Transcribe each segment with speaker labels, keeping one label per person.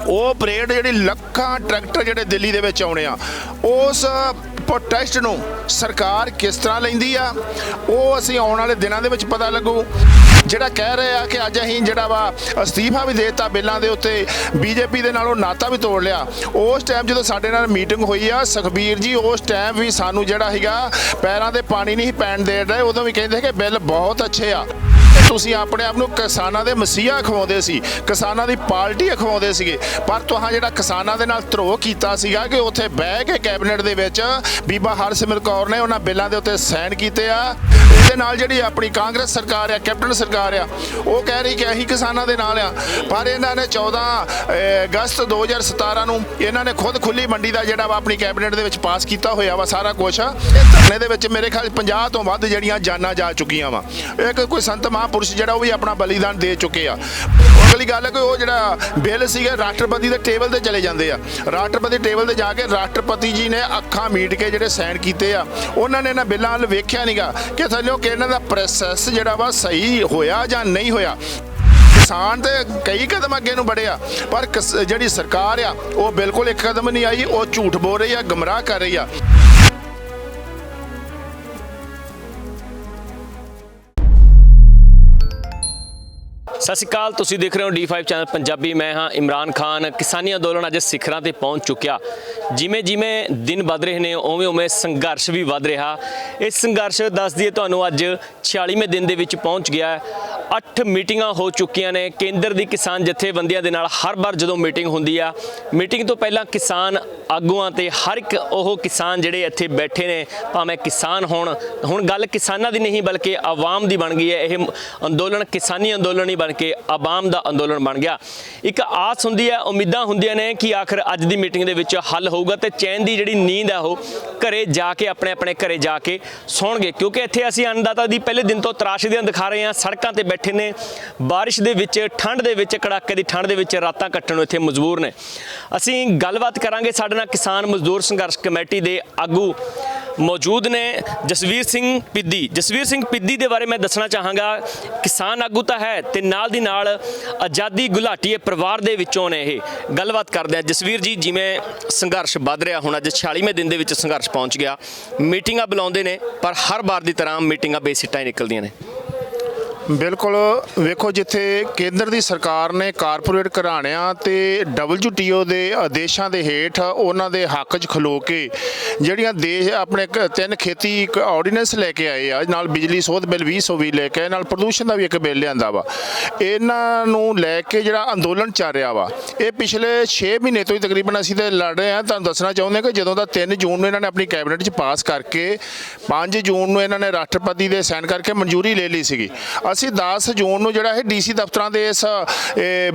Speaker 1: ਉਹ ਪਰੇਡ ਜਿਹੜੀ ਲੱਖਾਂ ਟਰੈਕਟਰ ਜਿਹੜੇ ਦਿੱਲੀ ਦੇ ਵਿੱਚ ਆਉਣੇ ਆ, ਉਸ ਪ੍ਰੋਟੈਸਟ ਨੂੰ ਸਰਕਾਰ ਕਿਸ ਤਰ੍ਹਾਂ ਲੈਂਦੀ ਆ, ਉਹ ਅਸੀਂ ਆਉਣ ਵਾਲੇ ਦਿਨਾਂ ਦੇ ਵਿੱਚ ਪਤਾ ਲੱਗੂ। ਜਿਹੜਾ ਕਹਿ ਰਹੇ ਆ ਕਿ ਅੱਜ ਅਸੀਂ ਜਿਹੜਾ ਵਾ ਅਸਤੀਫਾ ਵੀ ਦੇ ਦਿੱਤਾ ਬਿੱਲਾਂ ਦੇ ਉੱਤੇ, ਬੀਜੇਪੀ ਦੇ ਨਾਲੋਂ ਨਾਤਾ ਵੀ ਤੋੜ ਲਿਆ। ਉਸ ਟਾਈਮ ਜਦੋਂ ਸਾਡੇ ਨਾਲ ਮੀਟਿੰਗ ਹੋਈ ਆ ਸੁਖਬੀਰ ਜੀ, ਉਸ ਟਾਈਮ ਵੀ ਸਾਨੂੰ ਜਿਹੜਾ ਸੀਗਾ ਪੈਰਾਂ ਦੇ ਪਾਣੀ ਨਹੀਂ ਪੈਣ ਦੇ ਰਹੇ, ਉਦੋਂ ਵੀ ਕਹਿੰਦੇ ਕਿ ਬਿੱਲ ਬਹੁਤ ਅੱਛੇ ਆ। ਤੁਸੀਂ ਆਪਣੇ ਆਪ ਨੂੰ ਕਿਸਾਨਾਂ ਦੇ ਮਸੀਹਾ ਅਖਵਾਉਂਦੇ ਸੀ, ਕਿਸਾਨਾਂ ਦੀ ਪਾਰਟੀ ਅਖਵਾਉਂਦੇ ਸੀਗੇ, ਪਰ ਤੁਹਾਂ ਜਿਹੜਾ ਕਿਸਾਨਾਂ ਦੇ ਨਾਲ ਧਰੋਹ ਕੀਤਾ ਸੀਗਾ ਕਿ ਉੱਥੇ ਬਹਿ ਕੇ ਕੈਬਨਿਟ ਦੇ ਵਿੱਚ ਬੀਬਾ ਹਰਸਿਮਰਤ ਕੌਰ ਨੇ ਉਹਨਾਂ ਬਿੱਲਾਂ ਦੇ ਉੱਤੇ ਸਾਈਨ ਕੀਤੇ ਆ। ਇਹਦੇ ਨਾਲ ਜਿਹੜੀ ਆਪਣੀ ਕਾਂਗਰਸ ਸਰਕਾਰ ਆ, ਕੈਪਟਨ ਸਰਕਾਰ ਆ, ਉਹ ਕਹਿ ਰਹੀ ਕਿ ਅਸੀਂ ਕਿਸਾਨਾਂ ਦੇ ਨਾਲ ਆ, ਪਰ ਇਹਨਾਂ ਨੇ 14 ਅਗਸਤ 2017 ਨੂੰ ਇਹਨਾਂ ਨੇ ਖੁਦ ਖੁੱਲੀ ਮੰਡੀ ਦਾ ਜਿਹੜਾ ਵਾ ਆਪਣੀ ਕੈਬਨਿਟ ਦੇ ਵਿੱਚ ਪਾਸ ਕੀਤਾ ਹੋਇਆ ਵਾ ਸਾਰਾ ਕੁਛ। ਇਹ ਧਰਨੇ ਦੇ ਵਿੱਚ ਮੇਰੇ ਖਿਆਲ 50 ਤੋਂ ਵੱਧ ਜਿਹੜੀਆਂ ਜਾਨਾਂ ਜਾ ਚੁੱਕੀਆਂ ਵਾ। ਇੱਕ ਕੋਈ ਸੰਤ ਮਹਾਂਪੁਰਸ਼ ਜਿਹੜਾ ਉਹ ਵੀ ਆਪਣਾ ਬਲੀਦਾਨ ਦੇ ਚੁੱਕੇ ਆ। ਅਗਲੀ ਗੱਲ ਹੈ ਕਿ ਉਹ ਜਿਹੜਾ ਬਿੱਲ ਸੀਗਾ ਰਾਸ਼ਟਰਪਤੀ ਦੇ ਟੇਬਲ ਤੇ ਚਲੇ ਜਾਂਦੇ ਆ, ਰਾਸ਼ਟਰਪਤੀ ਟੇਬਲ ਤੇ ਜਾ ਕੇ ਰਾਸ਼ਟਰਪਤੀ ਜੀ ਨੇ ਅੱਖਾਂ ਮੀਟ ਕੇ ਜਿਹੜੇ ਸਾਈਨ ਕੀਤੇ ਆ, ਉਹਨਾਂ ਨੇ ਇਹਨਾਂ ਬਿੱਲਾਂ ਵੱਲ ਵੇਖਿਆ ਨਹੀਂਗਾ ਕਿ ਥੱਲਿਓ ਕਿ ਇਹਨਾਂ ਦਾ ਪ੍ਰੋਸੈਸ ਜਿਹੜਾ ਵਾ ਸਹੀ ਹੋਇਆ ਜਾਂ ਨਹੀਂ ਹੋਇਆ। ਕਿਸਾਨ ਤੇ ਕਈ ਕਦਮ ਅੱਗੇ ਨੂੰ ਵੜਿਆ, ਪਰ ਜਿਹੜੀ ਸਰਕਾਰ ਆ ਉਹ ਬਿਲਕੁਲ ਇੱਕ ਕਦਮ ਨਹੀਂ ਆਈ। ਉਹ ਝੂਠ ਬੋਲ ਰਹੀ ਆ, ਗੁੰਮਰਾਹ ਕਰ ਰਹੀ ਆ।
Speaker 2: ਸਤਿ ਸ਼੍ਰੀ ਅਕਾਲ, ਤੁਸੀਂ ਦੇਖ ਰਹੇ ਹੋ D5 ਚੈਨਲ ਪੰਜਾਬੀ। ਮੈਂ ਹਾਂ ਇਮਰਾਨ ਖਾਨ। ਕਿਸਾਨੀ ਅੰਦੋਲਨ ਅੱਜ ਸਿਖਰਾਂ ਤੇ ਪਹੁੰਚ ਚੁੱਕਿਆ। ਜਿਵੇਂ ਦਿਨ ਵੱਧ ਰਹੇ ਨੇ ਉਵੇਂ ਸੰਘਰਸ਼ ਵੀ ਵੱਧ ਰਿਹਾ। ਇਹ ਸੰਘਰਸ਼ ਦੱਸ ਦਈਏ ਤੁਹਾਨੂੰ ਅੱਜ 46ਵੇਂ ਦਿਨ ਦੇ ਵਿੱਚ ਪਹੁੰਚ ਗਿਆ। 8 ਮੀਟਿੰਗਾਂ ਹੋ ਚੁੱਕੀਆਂ ਨੇ ਕੇਂਦਰ ਦੀ ਕਿਸਾਨ ਜਥੇਬੰਦੀਆਂ ਦੇ ਨਾਲ। ਹਰ ਵਾਰ ਜਦੋਂ ਮੀਟਿੰਗ ਹੁੰਦੀ ਆ, ਮੀਟਿੰਗ ਤੋਂ ਪਹਿਲਾਂ ਕਿਸਾਨ ਆਗੂਆਂ ਤੇ ਹਰ ਇੱਕ ਉਹ ਕਿਸਾਨ ਜਿਹੜੇ ਇੱਥੇ ਬੈਠੇ ਨੇ, ਭਾਵੇਂ ਕਿਸਾਨ ਹੁਣ ਗੱਲ ਕਿਸਾਨਾਂ ਦੀ ਨਹੀਂ ਬਲਕਿ ਆਵਾਮ ਦੀ ਬਣ ਗਈ ਹੈ। ਇਹ ਅੰਦੋਲਨ ਕਿਸਾਨੀ ਅੰਦੋਲਨ ਹੀ ਬਣ ਕੇ ਆਵਾਮ ਦਾ ਅੰਦੋਲਨ ਬਣ ਗਿਆ। ਇੱਕ ਆਸ ਹੁੰਦੀ ਹੈ, ਉਮੀਦਾਂ ਹੁੰਦੀਆਂ ਨੇ ਕਿ ਆਖਰ ਅੱਜ ਦੀ ਮੀਟਿੰਗ ਦੇ ਵਿੱਚ ਹੱਲ ਹੋਊਗਾ ਤੇ ਚੈਨ ਦੀ ਜਿਹੜੀ ਨੀਂਦ ਹੈ ਉਹ ਘਰੇ ਜਾ ਕੇ ਆਪਣੇ ਘਰੇ ਜਾ ਕੇ ਸੌਣਗੇ। ਕਿਉਂਕਿ ਇੱਥੇ ਅਸੀਂ ਅੰਨਦਾਤਾ ਦੀ ਪਹਿਲੇ ਦਿਨ ਤੋਂ ਤਰਾਸ਼ਦੀਆਂ ਦਿਖਾ ਰਹੇ ਹਾਂ। ਸੜਕਾਂ ਤੇ ਬੈਠੇ ਨੇ, ਬਾਰਿਸ਼ ਦੇ ਵਿੱਚ, ਠੰਡ ਦੇ ਵਿੱਚ, ਕੜਾਕੇ ਦੀ ਠੰਡ ਦੇ ਵਿੱਚ ਰਾਤਾਂ ਕੱਟਣ ਨੂੰ ਇੱਥੇ ਮਜਬੂਰ ਨੇ। ਅਸੀਂ ਗੱਲਬਾਤ ਕਰਾਂਗੇ। ਸਾਡੇ ਨਾਲ ਕਿਸਾਨ ਮਜ਼ਦੂਰ ਸੰਘਰਸ਼ ਕਮੇਟੀ ਦੇ ਆਗੂ ਮੌਜੂਦ ਨੇ, ਜਸਵੀਰ ਸਿੰਘ ਪਿੱਦੀ ਦੇ ਬਾਰੇ ਮੈਂ ਦੱਸਣਾ ਚਾਹਾਂਗਾ। ਕਿਸਾਨ ਆਗੂ ਤਾਂ ਹੈ ਤੇ ਨਾਲ ਦੀ ਨਾਲ ਆਜ਼ਾਦੀ ਗੁਲਾਟੀਏ ਪਰਿਵਾਰ ਦੇ ਵਿੱਚੋਂ ਨੇ। ਇਹ ਗੱਲਬਾਤ ਕਰਦੇ ਆ। ਜਸਵੀਰ ਜੀ, ਜਿਵੇਂ ਸੰਘਰਸ਼ ਵੱਧ ਰਿਹਾ, ਹੁਣ ਅੱਜ 46ਵੇਂ ਦਿਨ ਦੇ ਵਿੱਚ ਸੰਘਰਸ਼ ਪਹੁੰਚ ਗਿਆ। ਮੀਟਿੰਗਾਂ ਬੁਲਾਉਂਦੇ ਨੇ ਪਰ ਹਰ ਵਾਰ ਦੀ ਤਰ੍ਹਾਂ ਮੀਟਿੰਗਾਂ ਬੇਸਿੱਟਾਂ ਹੀ ਨਿਕਲਦੀਆਂ ਨੇ।
Speaker 1: ਬਿਲਕੁਲ ਵੇਖੋ, ਜਿੱਥੇ ਕੇਂਦਰ ਦੀ ਸਰਕਾਰ ਨੇ ਕਾਰਪੋਰੇਟ ਘਰਾਣਿਆਂ ਤੇ WTO ਦੇ ਆਦੇਸ਼ਾਂ ਦੇ ਹੇਠ ਉਹਨਾਂ ਦੇ ਹੱਕ 'ਚ ਖਲੋ ਕੇ ਜਿਹੜੀਆਂ ਦੇਸ਼ ਆਪਣੇ 3 ਖੇਤੀ ਆਰਡੀਨੈਂਸ ਲੈ ਕੇ ਆਏ ਆ, ਨਾਲ ਬਿਜਲੀ ਸੋਧ ਬਿੱਲ 2020 ਲੈ ਕੇ, ਨਾਲ ਪ੍ਰਦੂਸ਼ਣ ਦਾ ਵੀ ਇੱਕ ਬਿੱਲ ਲਿਆਂਦਾ ਵਾ, ਇਹਨਾਂ ਨੂੰ ਲੈ ਕੇ ਜਿਹੜਾ ਅੰਦੋਲਨ ਚੱਲ ਰਿਹਾ ਵਾ, ਇਹ ਪਿਛਲੇ 6 ਮਹੀਨੇ ਤੋਂ ਹੀ ਤਕਰੀਬਨ ਅਸੀਂ ਤੇ ਲੜ ਰਹੇ ਹਾਂ। ਤੁਹਾਨੂੰ ਦੱਸਣਾ ਚਾਹੁੰਦੇ ਕਿ ਜਦੋਂ ਦਾ 3 ਜੂਨ ਨੂੰ ਇਹਨਾਂ ਨੇ ਆਪਣੀ ਕੈਬਨਿਟ 'ਚ ਪਾਸ ਕਰਕੇ 5 ਜੂਨ ਨੂੰ ਇਹਨਾਂ ਨੇ ਰਾਸ਼ਟਰਪਤੀ ਦੇ ਸਾਈਨ ਕਰਕੇ ਮਨਜ਼ੂਰੀ ਲੈ ਲਈ ਸੀਗੀ। ਅਸੀਂ 10 ਜੂਨ ਨੂੰ ਜਿਹੜਾ ਇਹ DC ਦਫ਼ਤਰਾਂ ਦੇ ਇਸ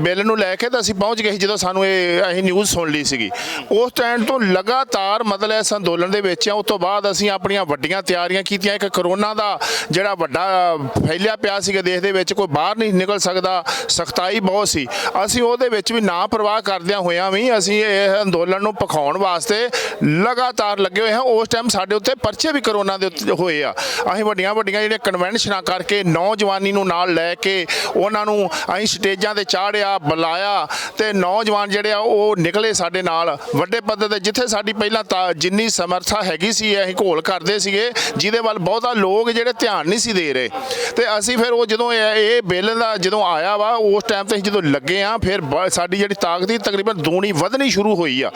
Speaker 1: ਬਿੱਲ ਨੂੰ ਲੈ ਕੇ ਤਾਂ ਅਸੀਂ ਪਹੁੰਚ ਗਏ ਸੀ। ਜਦੋਂ ਸਾਨੂੰ ਅਸੀਂ ਨਿਊਜ਼ ਸੁਣ ਲਈ ਸੀਗੀ, ਉਸ ਟਾਈਮ ਤੋਂ ਲਗਾਤਾਰ ਮਤਲਬ ਇਸ ਅੰਦੋਲਨ ਦੇ ਵਿੱਚ ਆ। ਉਸ ਤੋਂ ਬਾਅਦ ਅਸੀਂ ਆਪਣੀਆਂ ਵੱਡੀਆਂ ਤਿਆਰੀਆਂ ਕੀਤੀਆਂ। ਇੱਕ ਕਰੋਨਾ ਦਾ ਜਿਹੜਾ ਵੱਡਾ ਫੈਲਿਆ ਪਿਆ ਸੀਗਾ ਦੇਸ਼ ਦੇ ਵਿੱਚ, ਕੋਈ ਬਾਹਰ ਨਹੀਂ ਨਿਕਲ ਸਕਦਾ, ਸਖਤਾਈ ਬਹੁਤ ਸੀ। ਅਸੀਂ ਉਹਦੇ ਵਿੱਚ ਵੀ ਨਾ ਪਰਵਾਹ ਕਰਦਿਆਂ ਹੋਇਆਂ ਵੀ ਅਸੀਂ ਇਹ ਅੰਦੋਲਨ ਨੂੰ ਭਖਾਉਣ ਵਾਸਤੇ ਲਗਾਤਾਰ ਲੱਗੇ ਹੋਏ ਹਾਂ। ਉਸ ਟਾਈਮ ਸਾਡੇ ਉੱਤੇ ਪਰਚੇ ਵੀ ਕਰੋਨਾ ਦੇ ਉੱਤੇ ਹੋਏ ਆ। ਅਸੀਂ ਵੱਡੀਆਂ ਜਿਹੜੀਆਂ ਕਨਵੈਨਸ਼ਨਾਂ ਕਰਕੇ ਨੌਜਵਾਨੀ ਨੂੰ ਨਾਲ ਲੈ ਕੇ ਉਹਨਾਂ ਨੂੰ ਅਸੀਂ ਸਟੇਜਾਂ ਤੇ ਚਾੜਿਆ, ਬੁਲਾਇਆ ਤੇ ਨੌਜਵਾਨ ਜਿਹੜੇ ਆ ਉਹ ਨਿਕਲੇ ਸਾਡੇ ਨਾਲ ਵੱਡੇ ਪੱਧਰ ਤੇ। ਜਿੱਥੇ ਸਾਡੀ ਪਹਿਲਾਂ ਜਿੰਨੀ ਸਮਰੱਥਾ ਹੈਗੀ ਸੀ ਅਸੀਂ ਘੋਲ ਕਰਦੇ ਸੀਗੇ, ਜਿਹਦੇ ਵੱਲ ਬਹੁਤਾ ਲੋਕ ਜਿਹੜੇ ਧਿਆਨ ਨਹੀਂ ਸੀ ਦੇ ਰਹੇ। ਤੇ ਅਸੀਂ ਫਿਰ ਉਹ ਜਦੋਂ ਇਹ ਬਿੱਲ ਦਾ ਜਦੋਂ ਆਇਆ ਵਾ, ਉਸ ਟਾਈਮ ਤੇ ਜਦੋਂ ਲੱਗੇ ਆ, ਫਿਰ ਸਾਡੀ ਜਿਹੜੀ ਤਾਕਤ ਹੀ ਤਕਰੀਬਨ ਦੂਣੀ ਵਧਣੀ ਸ਼ੁਰੂ ਹੋਈ ਆ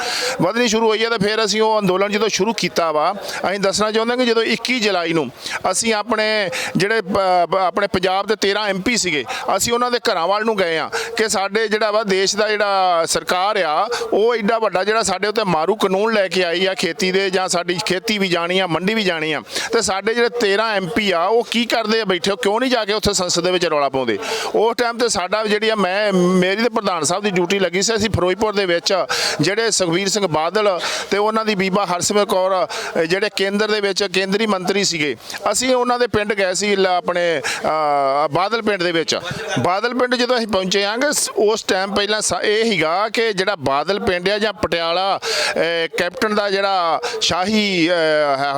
Speaker 1: ਤੇ ਫਿਰ ਅਸੀਂ ਉਹ ਅੰਦੋਲਨ ਜਦੋਂ ਸ਼ੁਰੂ ਕੀਤਾ ਵਾ। ਅਸੀਂ ਦੱਸਣਾ ਚਾਹੁੰਦੇ ਕਿ ਜਦੋਂ 21 ਜੁਲਾਈ ਨੂੰ ਅਸੀਂ ਆਪਣੇ ਪੰਜਾਬ ਦੇ 13 MP ਸੀਗੇ, ਅਸੀਂ ਉਹਨਾਂ ਦੇ ਘਰਾਂ ਵੱਲ ਨੂੰ ਗਏ ਆ ਕਿ ਸਾਡੇ ਜਿਹੜਾ ਵਾ ਦੇਸ਼ ਦਾ ਜਿਹੜਾ ਸਰਕਾਰ ਆ ਉਹ ਐਡਾ ਵੱਡਾ ਜਿਹੜਾ ਸਾਡੇ ਉੱਤੇ ਮਾਰੂ ਕਾਨੂੰਨ ਲੈ ਕੇ ਆਈ ਆ ਖੇਤੀ ਦੇ, ਜਾਂ ਸਾਡੀ ਖੇਤੀ ਵੀ ਜਾਣੀ ਆ, ਮੰਡੀ ਵੀ ਜਾਣੀ ਆ, ਤੇ ਸਾਡੇ ਜਿਹੜੇ 13 MP ਆ ਉਹ ਕੀ ਕਰਦੇ ਆ ਬੈਠੇ, ਕਿਉਂ ਨਹੀਂ ਜਾ ਕੇ ਉੱਥੇ ਸੰਸਦ ਦੇ ਵਿੱਚ ਰੌਲਾ ਪਾਉਂਦੇ। ਉਸ ਟਾਈਮ ਤੇ ਸਾਡਾ ਜਿਹੜੀ ਆ ਮੇਰੀ ਤੇ ਪ੍ਰਧਾਨ ਸਾਹਿਬ ਦੀ ਡਿਊਟੀ ਲੱਗੀ ਸੀ। ਅਸੀਂ ਫਿਰੋਜ਼ਪੁਰ ਦੇ ਵਿੱਚ ਜਿਹੜੇ ਸੁਖਬੀਰ ਸਿੰਘ ਬਾਦਲ ਤੇ ਉਹਨਾਂ ਦੀ ਬੀਬਾ ਹਰਸਿਮਰਤ ਕੌਰ ਜਿਹੜੇ ਕੇਂਦਰ ਦੇ ਵਿੱਚ ਕੇਂਦਰੀ ਮੰਤਰੀ ਸੀਗੇ, ਅਸੀਂ ਉਹਨਾਂ ਦੇ ਪਿੰਡ ਗਏ ਸੀ ਆਪਣੇ ਬਾਦਲ ਪਿੰਡ ਦੇ ਵਿੱਚ। ਬਾਦਲ ਪਿੰਡ ਜਦੋਂ ਅਸੀਂ ਪਹੁੰਚੇ ਆਂਗੇ ਉਸ ਟਾਈਮ ਪਹਿਲਾਂ ਇਹ ਹੀਗਾ ਕਿ ਜਿਹੜਾ ਬਾਦਲ ਪਿੰਡ ਆ ਜਾਂ ਪਟਿਆਲਾ ਕੈਪਟਨ ਦਾ ਜਿਹੜਾ ਸ਼ਾਹੀ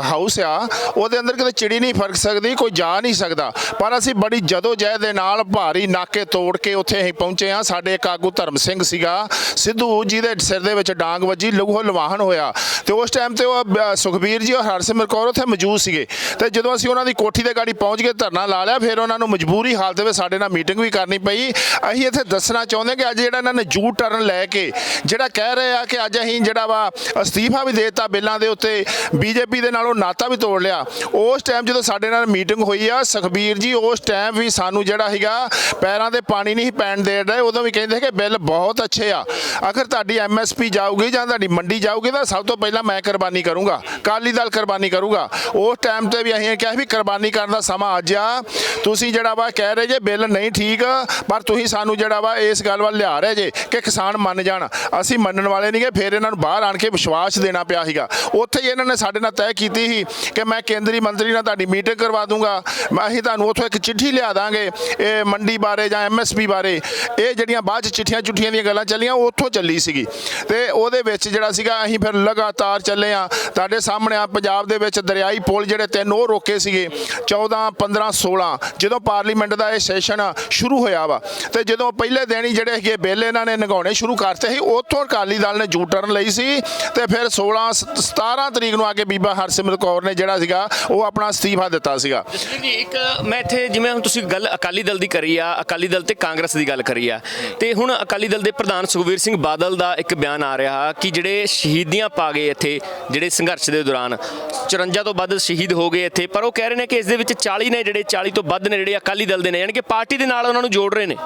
Speaker 1: ਹਾਊਸ ਆ ਉਹਦੇ ਅੰਦਰ ਕਿਤੇ ਚਿੜੀ ਨਹੀਂ ਫਰਕ ਸਕਦੀ, ਕੋਈ ਜਾ ਨਹੀਂ ਸਕਦਾ। ਪਰ ਅਸੀਂ ਬੜੀ ਜਦੋਜਹਿਦ ਦੇ ਨਾਲ ਭਾਰੀ ਨਾਕੇ ਤੋੜ ਕੇ ਉੱਥੇ ਅਸੀਂ ਪਹੁੰਚੇ ਆ। ਸਾਡੇ ਇੱਕ ਆਗੂ ਧਰਮ ਸਿੰਘ ਸੀਗਾ ਸਿੱਧੂ ਜਿਹਦੇ ਸਿਰ ਦੇ ਵਿੱਚ ਡਾਂਗ ਵੱਜੀ, ਲਹੂ ਲਵਾਹਨ ਹੋਇਆ, ਤੇ ਉਸ ਟਾਈਮ ਤੇ ਉਹ ਸੁਖਬੀਰ ਜੀ ਔਰ ਹਰਸਿਮਰਤ ਕੌਰ ਉੱਥੇ ਮੌਜੂਦ ਸੀਗੇ। ਤੇ ਜਦੋਂ ਅਸੀਂ ਉਹਨਾਂ ਦੀ ਕੋਠੀ ਦੇ ਗਾੜੀ ਪਹੁੰਚ ਕੇ ਧਰਨਾ ਲਾ ਲਿਆ, ਫਿਰ ਉਹਨਾਂ ਨੂੰ ਮਜਬੂਰੀ ਹਾਲਤ ਵਿੱਚ ਸਾਡੇ ਨਾਲ ਮੀਟਿੰਗ ਵੀ ਕਰਨੀ ਪਈ। ਅਸੀਂ ਇੱਥੇ ਦੱਸਣਾ ਚਾਹੁੰਦੇ ਕਿ ਅੱਜ ਜਿਹੜਾ ਇਹਨਾਂ ਨੇ ਜੂ ਟਰਨ ਲੈ ਕੇ ਜਿਹੜਾ ਕਹਿ ਰਹੇ ਆ ਕਿ ਅੱਜ ਅਸੀਂ ਜਿਹੜਾ ਵਾ ਅਸਤੀਫਾ ਵੀ ਦੇ ਦਿੱਤਾ ਬਿੱਲਾਂ ਦੇ ਉੱਤੇ, ਬੀਜੇਪੀ ਦੇ ਨਾਲ ਉਹ ਨਾਤਾ ਵੀ ਤੋੜ ਲਿਆ। ਉਸ ਟਾਈਮ ਜਦੋਂ ਸਾਡੇ ਨਾਲ ਮੀਟਿੰਗ ਹੋਈ ਆ, ਸੁਖਬੀਰ ਜੀ ਉਸ ਟਾਈਮ ਵੀ ਸਾਨੂੰ ਜਿਹੜਾ ਸੀਗਾ ਪੈਰਾਂ ਤੇ ਪਾਣੀ ਨਹੀਂ ਪੈਣ ਦੇ ਰਹੇ। ਉਦੋਂ ਵੀ ਕਹਿੰਦੇ ਕਿ ਬਿੱਲ ਬਹੁਤ ਅੱਛੇ ਆ, ਅਗਰ ਤੁਹਾਡੀ MSP ਜਾਊਗੀ ਜਾਂ ਤੁਹਾਡੀ ਮੰਡੀ ਜਾਊਗੀ ਤਾਂ ਸਭ ਤੋਂ ਪਹਿਲਾਂ ਮੈਂ ਕੁਰਬਾਨੀ ਕਰੂੰਗਾ, ਅਕਾਲੀ ਦਲ ਕੁਰਬਾਨੀ ਕਰੂਗਾ। ਉਸ ਟਾਈਮ ਤੇ ਵੀ ਅਸੀਂ ਕਿਹਾ ਵੀ ਕੁਰਬਾਨੀ ਕਰਨ ਦਾ ਸਮਾਂ ਅੱਜ ਆ। ਤੁਸੀਂ ਜਿਹੜਾ ਵਾ ਕਹਿ ਰਹੇ ਜੇ ਬਿੱਲ ਨਹੀਂ ਠੀਕ, ਪਰ ਤੁਸੀਂ ਸਾਨੂੰ ਜਿਹੜਾ ਵਾ ਇਸ ਗੱਲ ਵੱਲ ਲਿਆ ਰਹੇ ਜੇ ਕਿ ਕਿਸਾਨ ਮੰਨ ਜਾਣ। ਅਸੀਂ ਮੰਨਣ ਵਾਲੇ ਨਹੀਂਗੇ। ਫਿਰ ਇਹਨਾਂ ਨੂੰ ਬਾਹਰ ਆਣ ਕੇ ਵਿਸ਼ਵਾਸ ਦੇਣਾ ਪਿਆ ਸੀਗਾ। ਉੱਥੇ ਹੀ ਇਹਨਾਂ ਨੇ ਸਾਡੇ ਨਾਲ ਤੈਅ ਕੀਤੀ ਸੀ ਕਿ ਮੈਂ ਕੇਂਦਰੀ ਮੰਤਰੀ ਨਾਲ ਤੁਹਾਡੀ ਮੀਟਿੰਗ ਕਰਵਾ ਦੂੰਗਾ, ਅਸੀਂ ਤੁਹਾਨੂੰ ਉੱਥੋਂ ਇੱਕ ਚਿੱਠੀ ਲਿਆ ਦਾਂਗੇ ਇਹ ਮੰਡੀ ਬਾਰੇ ਜਾਂ MSP ਬਾਰੇ। ਇਹ ਜਿਹੜੀਆਂ ਬਾਅਦ 'ਚ ਚਿੱਠੀਆਂ ਦੀਆਂ ਗੱਲਾਂ ਚੱਲੀਆਂ ਉੱਥੋਂ ਚੱਲੀ ਸੀਗੀ। ਤੇ ਉਹਦੇ ਵਿੱਚ ਜਿਹੜਾ ਸੀਗਾ ਅਸੀਂ ਫਿਰ ਲਗਾਤਾਰ ਚੱਲੇ ਆ। ਤੁਹਾਡੇ ਸਾਹਮਣੇ ਆ ਪੰਜਾਬ ਦੇ ਵਿੱਚ ਦਰਿਆਈ ਪੁਲ ਜਿਹੜੇ 3 ਉਹ ਰੋਕੇ ਸੀਗੇ 14, 15, 16 ਜਦੋਂ ਪਾਰਲੀਮੈਂਟ ਦਾ ਇਹ ਸੈਸ਼ਨ ਸ਼ੁਰੂ ਹੋਇਆ ਵਾ। ਤੇ ਜਦੋਂ ਪਹਿਲੇ ਦਿਨ ਹੀ ਜਿਹੜੇ ਹੈਗੇ ਬਿੱਲ ਇਹਨਾਂ ਨੇ ਨਗਾਉਣੇ ਸ਼ੁਰੂ ਕਰਤੇ ਸੀ, ਉੱਥੋਂ ਅਕਾਲੀ ਦਲ ਨੇ ਜੂ ਟਰਨ ਲਈ ਸੀ। ਤੇ ਫਿਰ 16, 17 ਤਰੀਕ ਨੂੰ ਆ ਕੇ ਬੀਬਾ ਹਰਸਿਮਰਤ ਕੌਰ ਨੇ ਜਿਹੜਾ ਸੀਗਾ ਉਹ ਆਪਣਾ ਅਸਤੀਫਾ ਦਿੱਤਾ ਸੀਗਾ।
Speaker 2: ਜੀ ਇੱਕ ਮੈਂ ਇੱਥੇ ਜਿਵੇਂ ਹੁਣ ਤੁਸੀਂ ਗੱਲ ਅਕਾਲੀ ਦਲ ਦੀ ਕਰੀ ਆ, ਅਕਾਲੀ ਦਲ ਤੇ ਕਾਂਗਰਸ ਦੀ ਗੱਲ ਕਰੀ ਆ, ਤੇ ਹੁਣ ਅਕਾਲੀ ਦਲ ਦੇ ਪ੍ਰਧਾਨ ਸੁਖਬੀਰ ਸਿੰਘ ਬਾਦਲ ਦਾ ਇੱਕ ਬਿਆਨ ਆ ਰਿਹਾ ਕਿ ਜਿਹੜੇ ਸ਼ਹੀਦੀਆਂ ਪਾ ਗਏ ਇੱਥੇ ਜਿਹੜੇ ਸੰਘਰਸ਼ ਦੇ ਦੌਰਾਨ 54 ਤੋਂ ਵੱਧ ਸ਼ਹੀਦ ਹੋ ਗਏ ਇੱਥੇ, ਪਰ ਉਹ ਕਹਿ ਰਹੇ ਨੇ ਕਿ ਇਸ ਦੇ ਵਿੱਚ 40 ਨੇ ਜਿਹੜੇ 40 ਤੋਂ ਵੱਧ ਨੇ ਜਿਹੜੇ ਅਕਾਲੀ ਦਲ ਦੇ ਨੇ, ਯਾਨੀ ਕਿ ਪਾਰਟੀ ਦੇ ਨਾਲ ਉਹਨਾਂ ਨੂੰ ਜੋੜ ਰਹੇ ਨੇ।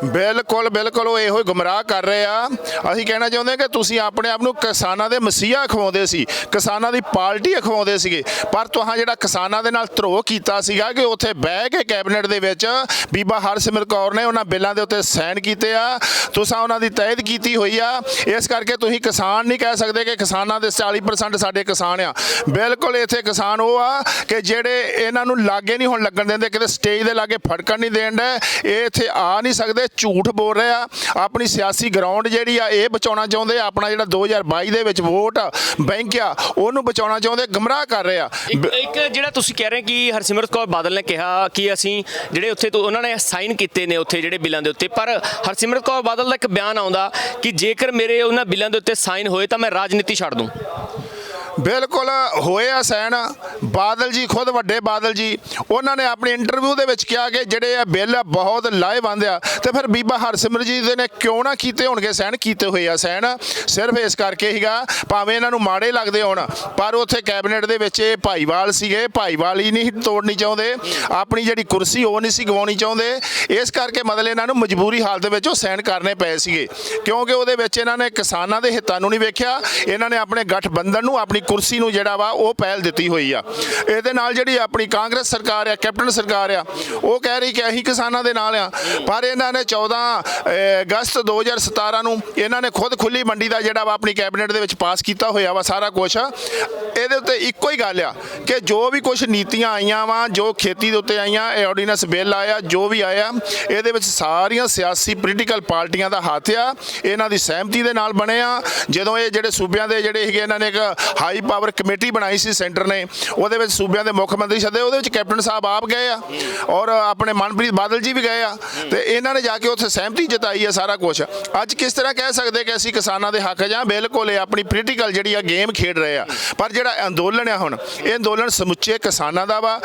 Speaker 1: ਬਿਲਕੁਲ ਉਹ ਇਹੋ ਹੀ ਗੁੰਮਰਾਹ ਕਰ ਰਹੇ ਆ। ਅਸੀਂ ਕਹਿਣਾ ਚਾਹੁੰਦੇ ਕਿ ਤੁਸੀਂ ਆਪਣੇ ਆਪ ਨੂੰ ਕਿਸਾਨਾਂ ਦੇ ਮਸੀਹਾ ਅਖਵਾਉਂਦੇ ਸੀ, ਕਿਸਾਨਾਂ ਦੀ ਪਾਰਟੀ ਅਖਵਾਉਂਦੇ ਸੀਗੇ, ਪਰ ਤੁਹਾਂ ਜਿਹੜਾ ਕਿਸਾਨਾਂ ਦੇ ਨਾਲ ਧਰੋਹ ਕੀਤਾ ਸੀਗਾ ਕਿ ਉੱਥੇ ਬਹਿ ਕੇ ਕੈਬਨਿਟ ਦੇ ਵਿੱਚ ਬੀਬਾ ਹਰਸਿਮਰਤ ਕੌਰ ਨੇ ਉਹਨਾਂ ਬਿੱਲਾਂ ਦੇ ਉੱਤੇ ਸਾਈਨ ਕੀਤੇ ਆ, ਤੁਸੀਂ ਉਹਨਾਂ ਦੀ ਤਇਦ ਕੀਤੀ ਹੋਈ ਆ। ਇਸ ਕਰਕੇ ਤੁਸੀਂ ਕਿਸਾਨ ਨਹੀਂ ਕਹਿ ਸਕਦੇ ਕਿ ਕਿਸਾਨਾਂ ਦੇ 40% ਸਾਡੇ ਕਿਸਾਨ ਆ। ਬਿਲਕੁਲ ਇੱਥੇ ਕਿਸਾਨ ਉਹ ਆ ਕਿ ਜਿਹੜੇ ਇਹਨਾਂ ਨੂੰ ਲਾਗੇ ਨਹੀਂ ਹੁਣ ਲੱਗਣ ਦਿੰਦੇ, ਕਿਤੇ ਸਟੇਜ ਦੇ ਲਾਗੇ ਫੜਕਣ ਨਹੀਂ ਦੇਣ ਦੇ, ਇਹ ਇੱਥੇ ਆ ਨਹੀਂ ਸਕਦੇ, ਝੂਠ ਬੋਲ ਰਹੇ ਆ। ਆਪਣੀ ਸਿਆਸੀ ਗਰਾਊਂਡ ਜਿਹੜੀ ਆ ਇਹ ਬਚਾਉਣਾ ਚਾਹੁੰਦੇ, ਆਪਣਾ ਜਿਹੜਾ 2022 ਦੇ ਵਿੱਚ ਵੋਟ ਬੈਂਕ ਆ ਉਹਨੂੰ ਬਚਾਉਣਾ ਚਾਹੁੰਦੇ, ਗੁੰਮਰਾਹ ਕਰ ਰਹੇ ਆ।
Speaker 2: ਇੱਕ ਜਿਹੜਾ ਤੁਸੀਂ ਕਹਿ ਰਹੇ ਕਿ ਹਰਸਿਮਰਤ ਕੌਰ ਬਾਦਲ ਨੇ ਕਿਹਾ ਕਿ ਅਸੀਂ ਜਿਹੜੇ ਉੱਥੇ ਤੋਂ ਉਹਨਾਂ ਨੇ ਸਾਈਨ ਕੀਤੇ ਨੇ ਉੱਥੇ ਜਿਹੜੇ ਬਿੱਲਾਂ ਦੇ ਉੱਤੇ, ਪਰ ਹਰਸਿਮਰਤ ਕੌਰ ਬਾਦਲ ਦਾ ਇੱਕ ਬਿਆਨ ਆਉਂਦਾ ਕਿ ਜੇਕਰ ਮੇਰੇ ਉਹਨਾਂ ਬਿੱਲਾਂ ਦੇ ਉੱਤੇ ਸਾਈਨ ਹੋਏ ਤਾਂ ਮੈਂ ਰਾਜਨੀਤੀ ਛੱਡ ਦੂੰ।
Speaker 1: ਬਿਲਕੁਲ ਹੋਏ ਆ ਸਾਈਨ। ਬਾਦਲ ਜੀ ਖੁਦ ਵੱਡੇ ਬਾਦਲ ਜੀ ਉਹਨਾਂ ਨੇ ਆਪਣੇ ਇੰਟਰਵਿਊ ਦੇ ਵਿੱਚ ਕਿਹਾ ਕਿ ਜਿਹੜੇ ਇਹ ਬਿੱਲ ਬਹੁਤ ਲਾਹੇਵੰਦ ਆ। ਤੇ ਫਿਰ ਬੀਬਾ ਹਰਸਿਮਰਤ ਜੀ ਦੇ ਨੇ ਕਿਉਂ ਨਾ ਕੀਤੇ ਹੋਣਗੇ ਸਾਈਨ? ਕੀਤੇ ਹੋਏ ਆ ਸਾਈਨ, ਸਿਰਫ ਇਸ ਕਰਕੇ ਹੀਗਾ ਭਾਵੇਂ ਇਹਨਾਂ ਨੂੰ ਮਾੜੇ ਲੱਗਦੇ ਹੋਣ, ਪਰ ਉੱਥੇ ਕੈਬਨਿਟ ਦੇ ਵਿੱਚ ਇਹ ਭਾਈਵਾਲ ਸੀਗੇ, ਭਾਈਵਾਲ ਹੀ ਨਹੀਂ ਤੋੜਨੀ ਚਾਹੁੰਦੇ, ਆਪਣੀ ਜਿਹੜੀ ਕੁਰਸੀ ਉਹ ਨਹੀਂ ਸੀ ਗਵਾਉਣੀ ਚਾਹੁੰਦੇ। ਇਸ ਕਰਕੇ ਮਤਲਬ ਇਹਨਾਂ ਨੂੰ ਮਜਬੂਰੀ ਹਾਲਤ ਵਿੱਚ ਉਹ ਸਾਈਨ ਕਰਨੇ ਪਏ ਸੀਗੇ, ਕਿਉਂਕਿ ਉਹਦੇ ਵਿੱਚ ਇਹਨਾਂ ਨੇ ਕਿਸਾਨਾਂ ਦੇ ਹਿੱਤਾਂ ਨੂੰ ਨਹੀਂ ਵੇਖਿਆ, ਇਹਨਾਂ ਨੇ ਆਪਣੇ ਗਠਬੰਧਨ ਨੂੰ, ਆਪਣੀ ਕੁਰਸੀ ਨੂੰ ਜਿਹੜਾ ਵਾ ਉਹ ਪਹਿਲ ਦਿੱਤੀ ਹੋਈ ਆ। ਇਹਦੇ ਨਾਲ ਜਿਹੜੀ ਆਪਣੀ ਕਾਂਗਰਸ ਸਰਕਾਰ ਆ, ਕੈਪਟਨ ਸਰਕਾਰ ਆ, ਉਹ ਕਹਿ ਰਹੀ ਕਿ ਅਸੀਂ ਕਿਸਾਨਾਂ ਦੇ ਨਾਲ ਆ, ਪਰ ਇਹਨਾਂ ਨੇ 14 ਅਗਸਤ 2017 ਨੂੰ ਇਹਨਾਂ ਨੇ ਖੁਦ ਖੁੱਲੀ ਮੰਡੀ ਦਾ ਜਿਹੜਾ ਵਾ ਆਪਣੀ ਕੈਬਨਿਟ ਦੇ ਵਿੱਚ ਪਾਸ ਕੀਤਾ ਹੋਇਆ ਵਾ ਸਾਰਾ ਕੁਝ। ਇਹਦੇ ਉੱਤੇ ਇੱਕੋ ਹੀ ਗੱਲ ਆ ਕਿ ਜੋ ਵੀ ਕੁਝ ਨੀਤੀਆਂ ਆਈਆਂ ਵਾ, ਜੋ ਖੇਤੀ ਦੇ ਉੱਤੇ ਆਈਆਂ, ਇਹ ਆਰਡੀਨੈਂਸ ਬਿੱਲ ਆਇਆ, ਜੋ ਵੀ ਆਇਆ, ਇਹਦੇ ਵਿੱਚ ਸਾਰੀਆਂ ਸਿਆਸੀ ਪੋਲੀਟੀਕਲ ਪਾਰਟੀਆਂ ਦਾ ਹੱਥ ਆ, ਇਹਨਾਂ ਦੀ ਸਹਿਮਤੀ ਦੇ ਨਾਲ ਬਣੇ ਆ। ਜਦੋਂ ਇਹ ਜਿਹੜੇ ਸੂਬਿਆਂ ਦੇ ਜਿਹੜੇ ਹੈਗੇ ਇਹਨਾਂ ਨੇ ਇੱਕ ਹਾਈ ਪਾਵਰ ਕਮੇਟੀ ਬਣਾਈ ਸੀ ਸੈਂਟਰ ਨੇ, ਉਹਦੇ ਵਿੱਚ ਸੂਬਿਆਂ ਦੇ ਮੁੱਖ ਮੰਤਰੀ ਸੱਦੇ, ਉਹਦੇ ਵਿੱਚ ਕੈਪਟਨ ਸਾਹਿਬ ਆਪ ਗਏ ਆ ਔਰ ਆਪਣੇ ਮਨਪ੍ਰੀਤ ਬਾਦਲ ਜੀ ਵੀ ਗਏ ਆ, ਤੇ ਇਹਨਾਂ ਨੇ ਜਾ ਕੇ ਉੱਥੇ ਸਹਿਮਤੀ ਜਤਾਈ ਆ ਸਾਰਾ ਕੁਝ। ਅੱਜ ਕਿਸ ਤਰ੍ਹਾਂ ਕਹਿ ਸਕਦੇ ਕਿ ਅਸੀਂ ਕਿਸਾਨਾਂ ਦੇ ਹੱਕ ਜਾਂ? ਬਿਲਕੁਲ ਇਹ ਆਪਣੀ ਪੋਲੀਟੀਕਲ ਜਿਹੜੀ ਆ ਗੇਮ ਖੇਡ ਰਹੇ ਆ। ਪਰ ਜਿਹੜਾ ਅੰਦੋਲਨ ਆ ਹੁਣ, ਇਹ ਅੰਦੋਲਨ ਸਮੁੱਚੇ ਕਿਸਾਨਾਂ ਦਾ ਵਾ।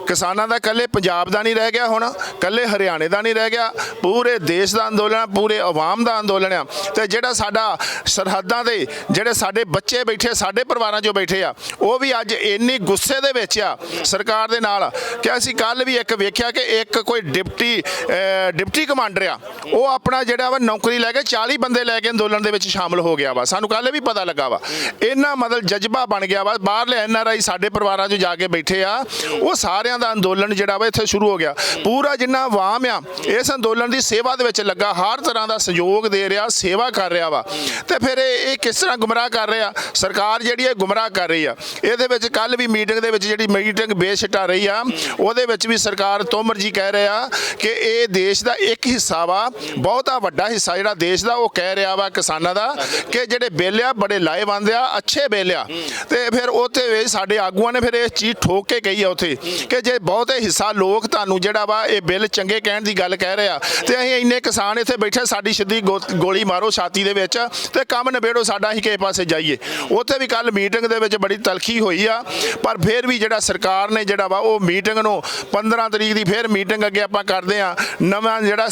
Speaker 1: ਕਿਸਾਨਾਂ ਦਾ ਇਕੱਲੇ ਪੰਜਾਬ ਦਾ ਨਹੀਂ ਰਹਿ ਗਿਆ, ਹੁਣ ਇਕੱਲੇ ਹਰਿਆਣੇ ਦਾ ਨਹੀਂ ਰਹਿ ਗਿਆ, ਪੂਰੇ ਦੇਸ਼ ਦਾ ਅੰਦੋਲਨ ਆ, ਪੂਰੇ ਆਵਾਮ ਦਾ ਅੰਦੋਲਨ ਆ। ਤੇ ਜਿਹੜਾ ਸਾਡਾ ਸਰਹੱਦਾਂ ਦੇ ਜਿਹੜੇ ਸਾਡੇ ਬੱਚੇ ਬੈਠੇ, ਸਾਡੇ ਪਰਿਵਾਰਾਂ 'ਚੋਂ ਬੈਠੇ ਆ, ਉਹ ਵੀ ਅੱਜ ਇੰਨੀ ਗੁੱਸੇ ਦੇ ਵਿੱਚ ਆ ਸਰਕਾਰ ਦੇ ਨਾਲ ਕਿ ਅਸੀਂ ਕੱਲ ਵੀ ਇੱਕ ਵੇਖਿਆ ਕਿ ਇੱਕ ਕੋਈ ਡਿਪਟੀ ਕਮਾਂਡਰ ਆ, ਉਹ ਆਪਣਾ ਜਿਹੜਾ ਵਾ ਨੌਕਰੀ ਲੈ ਕੇ 40 ਬੰਦੇ ਲੈ ਕੇ ਅੰਦੋਲਨ ਦੇ ਵਿੱਚ ਸ਼ਾਮਲ ਹੋ ਗਿਆ ਵਾ। ਸਾਨੂੰ ਕੱਲ ਵੀ ਪਤਾ ਲੱਗਾ ਵਾ। ਇੰਨਾ ਮਤਲਬ ਜਜ਼ਬਾ ਬਣ ਗਿਆ ਵਾ। ਬਾਹਰਲੇ NRI ਸਾਡੇ ਪਰਿਵਾਰਾਂ 'ਚ ਜਾ ਕੇ ਬੈਠੇ ਆ, ਉਹ ਸਾਰਿਆਂ ਦਾ ਅੰਦੋਲਨ ਜਿਹੜਾ ਵਾ ਇੱਥੇ ਸ਼ੁਰੂ ਹੋ ਗਿਆ। ਪੂਰਾ ਜਿੰਨਾ ਆਵਾਮ ਆ ਇਸ ਅੰਦੋਲਨ ਦੀ ਸੇਵਾ ਦੇ ਵਿੱਚ ਲੱਗਾ, ਹਰ ਤਰ੍ਹਾਂ ਦਾ ਸਹਿਯੋਗ ਦੇ ਰਿਹਾ, ਸੇਵਾ ਕਰ ਰਿਹਾ ਵਾ। ਤੇ ਫਿਰ ਇਹ ਕਿਸ ਤਰ੍ਹਾਂ ਗੁੰਮਰਾਹ ਕਰ ਰਿਹਾ? ਸਰਕਾਰ ਜਿਹੜੀ ਹੈ ਗਮਰਾਹ ਕਰ ਰਹੀ ਆ। ਇਹਦੇ ਵਿੱਚ ਕੱਲ ਵੀ ਮੀਟਿੰਗ ਦੇ ਵਿੱਚ ਜਿਹੜੀ ਮੀਟਿੰਗ ਬੇਸਿੱਟਾ ਰਹੀ ਆ, ਉਹਦੇ ਵਿੱਚ ਵੀ ਸਰਕਾਰ ਤੋਮਰ ਜੀ ਕਹਿ ਰਹੇ ਆ ਕਿ ਇਹ ਦੇਸ਼ ਦਾ ਇੱਕ ਹਿੱਸਾ ਵਾ, ਬਹੁਤਾ ਵੱਡਾ ਹਿੱਸਾ ਜਿਹੜਾ ਦੇਸ਼ ਦਾ, ਉਹ ਕਹਿ ਰਿਹਾ ਵਾ ਕਿਸਾਨਾਂ ਦਾ ਕਿ ਜਿਹੜੇ ਬਿੱਲ ਆ ਬੜੇ ਲਾਹੇਵੰਦ ਆ, ਅੱਛੇ ਬਿੱਲ ਆ। ਤੇ ਫਿਰ ਉੱਥੇ ਵੀ ਸਾਡੇ ਆਗੂਆਂ ਨੇ ਫਿਰ ਇਹ ਚੀਜ਼ ਠੋਕ ਕੇ ਕਹੀ ਆ ਉੱਥੇ ਕਿ ਜੇ ਬਹੁਤੇ ਹਿੱਸਾ ਲੋਕ ਤੁਹਾਨੂੰ ਜਿਹੜਾ ਵਾ ਇਹ ਬਿੱਲ ਚੰਗੇ ਕਹਿਣ ਦੀ ਗੱਲ ਕਹਿ ਰਹੇ ਆ, ਤੇ ਅਸੀਂ ਇੰਨੇ ਕਿਸਾਨ ਇੱਥੇ ਬੈਠੇ, ਸਾਡੀ ਸਿੱਧੀ ਗੋਲੀ ਮਾਰੋ ਛਾਤੀ ਦੇ ਵਿੱਚ ਤੇ ਕੰਮ ਨਿਬੇੜੋ, ਸਾਡਾ ਅਸੀਂ ਕਿਸੇ ਪਾਸੇ ਜਾਈਏ। ਉੱਥੇ ਵੀ ਕੱਲ ਮੀਟਿੰਗ ਦੇ ਵਿੱਚ ਬੜੀ ਤਲਖੀ ਹੋਈ ਆ, ਪਰ ਫਿਰ ਵੀ ਜਿਹੜਾ ਸਰਕਾਰ ਨੇ ਜਿਹੜਾ ਵਾ ਉਹ ਮੀਟਿੰਗ ਨੂੰ 15 ਤਰੀਕ ਦੀ ਫਿਰ ਮੀਟਿੰਗ ਅੱਗੇ ਆਪਾਂ ਕਰਦੇ ਆ, ਨਵਾਂ ਜਿਹੜਾ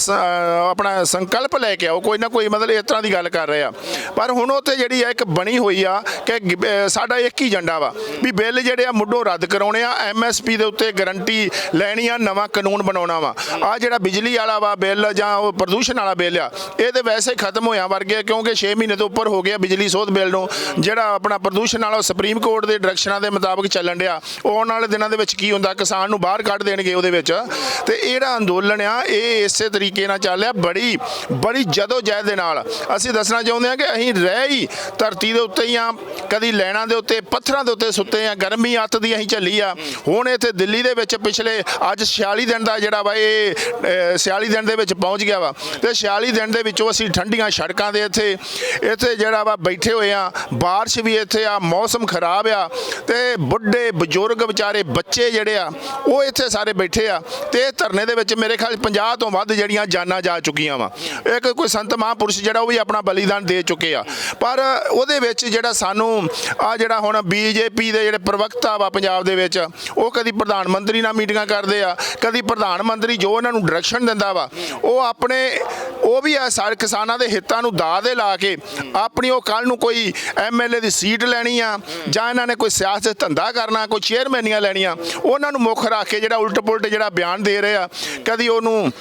Speaker 1: ਆਪਣਾ ਸੰਕਲਪ ਲੈ ਕੇ ਆਓ, ਕੋਈ ਨਾ ਕੋਈ ਮਤਲਬ ਇਸ ਤਰ੍ਹਾਂ ਦੀ ਗੱਲ ਕਰ ਰਹੇ ਆ। ਪਰ ਹੁਣ ਉੱਥੇ ਜਿਹੜੀ ਆ ਇੱਕ ਬਣੀ ਹੋਈ ਆ ਕਿ ਸਾਡਾ ਇੱਕ ਹੀ ਏਜੰਡਾ ਵਾ ਵੀ ਬਿੱਲ ਜਿਹੜੇ ਆ ਮੁੱਢੋਂ ਰੱਦ ਕਰਾਉਣੇ ਆ, MSP ਦੇ ਉੱਤੇ ਗਰੰਟੀ ਲੈਣੀ ਆ, ਨਵਾਂ ਕਾਨੂੰਨ ਬਣਾਉਣਾ ਵਾ। ਆ ਜਿਹੜਾ ਬਿਜਲੀ ਵਾਲਾ ਵਾ ਬਿੱਲ ਜਾਂ ਉਹ ਪ੍ਰਦੂਸ਼ਣ ਵਾਲਾ ਬਿੱਲ ਆ, ਇਹ ਤੇ ਵੈਸੇ ਖਤਮ ਹੋਇਆ ਵਰਗੇ, ਕਿਉਂਕਿ 6 ਮਹੀਨੇ ਤੋਂ ਉੱਪਰ ਹੋ ਗਿਆ ਬਿਜਲੀ ਸੋਧ ਬਿੱਲ ਨੂੰ। ਜਿਹੜਾ ਆਪਣਾ ਪ੍ਰਦੂਸ਼ਣ ਵਾਲਾ ਸੁਪਰੀਮ ਕੋਰਟ ਦੇ ਡਾਇਰੈਕਸ਼ਨਾਂ ਦੇ ਮੁਤਾਬਕ ਚੱਲਣ ਡਿਆ, ਉਹ ਆਉਣ ਵਾਲੇ ਦਿਨਾਂ ਦੇ ਵਿੱਚ ਕੀ ਹੁੰਦਾ, ਕਿਸਾਨ ਨੂੰ ਬਾਹਰ ਕੱਢ ਦੇਣਗੇ ਉਹਦੇ ਵਿੱਚ। ਤੇ ਇਹ ਜਿਹੜਾ ਅੰਦੋਲਨ ਆ ਇਹ ਇਸੇ ਤਰੀਕੇ ਨਾਲ ਚੱਲਿਆ, ਬੜੀ ਜਦੋਜਹਿਦ ਦੇ ਨਾਲ। ਅਸੀਂ ਦੱਸਣਾ ਚਾਹੁੰਦੇ ਹਾਂ ਕਿ ਅਸੀਂ ਰਹਿ ਹੀ ਧਰਤੀ ਦੇ ਉੱਤੇ ਹੀ ਆ, ਕਦੀ ਲੈਣਾ ਦੇ ਉੱਤੇ ਪੱਥਰਾਂ ਦੇ ਉੱਤੇ ਸੁੱਤੇ ਆ, ਗਰਮੀ ਅੱਤ ਦੀ ਅਸੀਂ ਝੱਲੀ ਆ। ਹੁਣ ਇੱਥੇ ਦਿੱਲੀ ਦੇ ਵਿੱਚ ਪਿਛਲੇ ਅੱਜ 46 ਦਿਨ ਦਾ ਜਿਹੜਾ ਵਾ ਇਹ 46 ਦਿਨ ਦੇ ਵਿੱਚ ਪਹੁੰਚ ਗਿਆ ਵਾ, ਤੇ 46 ਦਿਨ ਦੇ ਵਿੱਚੋਂ ਅਸੀਂ ਠੰਡੀਆਂ ਸੜਕਾਂ ਦੇ ਇੱਥੇ ਜਿਹੜਾ ਵਾ ਬੈਠੇ ਹੋਏ ਆ, ਬਾਰਿਸ਼ ਵੀ ਇੱਥੇ ਆ, ਮੌਸਮ ਖਰਾਬ ਆ, ਤੇ ਬੁੱਢੇ ਬਜ਼ੁਰਗ ਵਿਚਾਰੇ ਬੱਚੇ ਜਿਹੜੇ ਆ ਉਹ ਇੱਥੇ ਸਾਰੇ ਬੈਠੇ ਆ। ਤੇ ਧਰਨੇ ਦੇ ਵਿੱਚ ਮੇਰੇ ਖਿਆਲ 50 ਤੋਂ ਵੱਧ ਜਿਹੜੀਆਂ ਜਾਨਾਂ ਜਾ ਚੁੱਕੀਆਂ ਵਾ। ਇੱਕ ਕੋਈ ਸੰਤ ਮਹਾਂਪੁਰਸ਼ ਜਿਹੜਾ ਉਹ ਵੀ ਆਪਣਾ ਬਲੀਦਾਨ ਦੇ ਚੁੱਕੇ ਆ। ਪਰ ਉਹਦੇ ਵਿੱਚ ਜਿਹੜਾ ਸਾਨੂੰ ਆ ਜਿਹੜਾ ਹੁਣ BJP ਦੇ ਜਿਹੜੇ ਪ੍ਰਵਕਤਾ ਵਾ ਪੰਜਾਬ ਦੇ ਵਿੱਚ, ਉਹ ਕਦੀ ਪ੍ਰਧਾਨ ਮੰਤਰੀ ਨਾਲ ਮੀਟਿੰਗਾਂ ਕਰਦੇ ਆ, ਕਦੀ ਪ੍ਰਧਾਨ ਮੰਤਰੀ ਜੋ ਉਹਨਾਂ ਨੂੰ ਡਾਇਰੈਕਸ਼ਨ ਦਿੰਦਾ ਵਾ ਉਹ ਵੀ ਆ ਸਾਰੇ ਕਿਸਾਨਾਂ ਦੇ ਹਿੱਤਾਂ ਨੂੰ ਦਾਅ ਦੇ ਲਾ ਕੇ ਆਪਣੀ ਉਹ ਕੱਲ ਨੂੰ ਕੋਈ MLA ਦੀ ਸੀਟ ਲੈਣੀ ਆ, ਜਾਂ ਇਹਨਾਂ ਨੇ ਕੋਈ ਸਿਆਸਤ ਧੰਦਾ ਕਰਨਾ, ਕੋਈ ਚੇਅਰਮੈਨੀਆਂ ਲੈਣੀਆਂ, ਉਹਨਾਂ ਨੂੰ ਮੁੱਖ ਰੱਖ ਕੇ ਜਿਹੜਾ ਉਲਟ ਪੁਲਟ ਜਿਹੜਾ ਬਿਆਨ ਦੇ ਰਹੇ ਆ, ਕਦੀ ਉਹਨੂੰ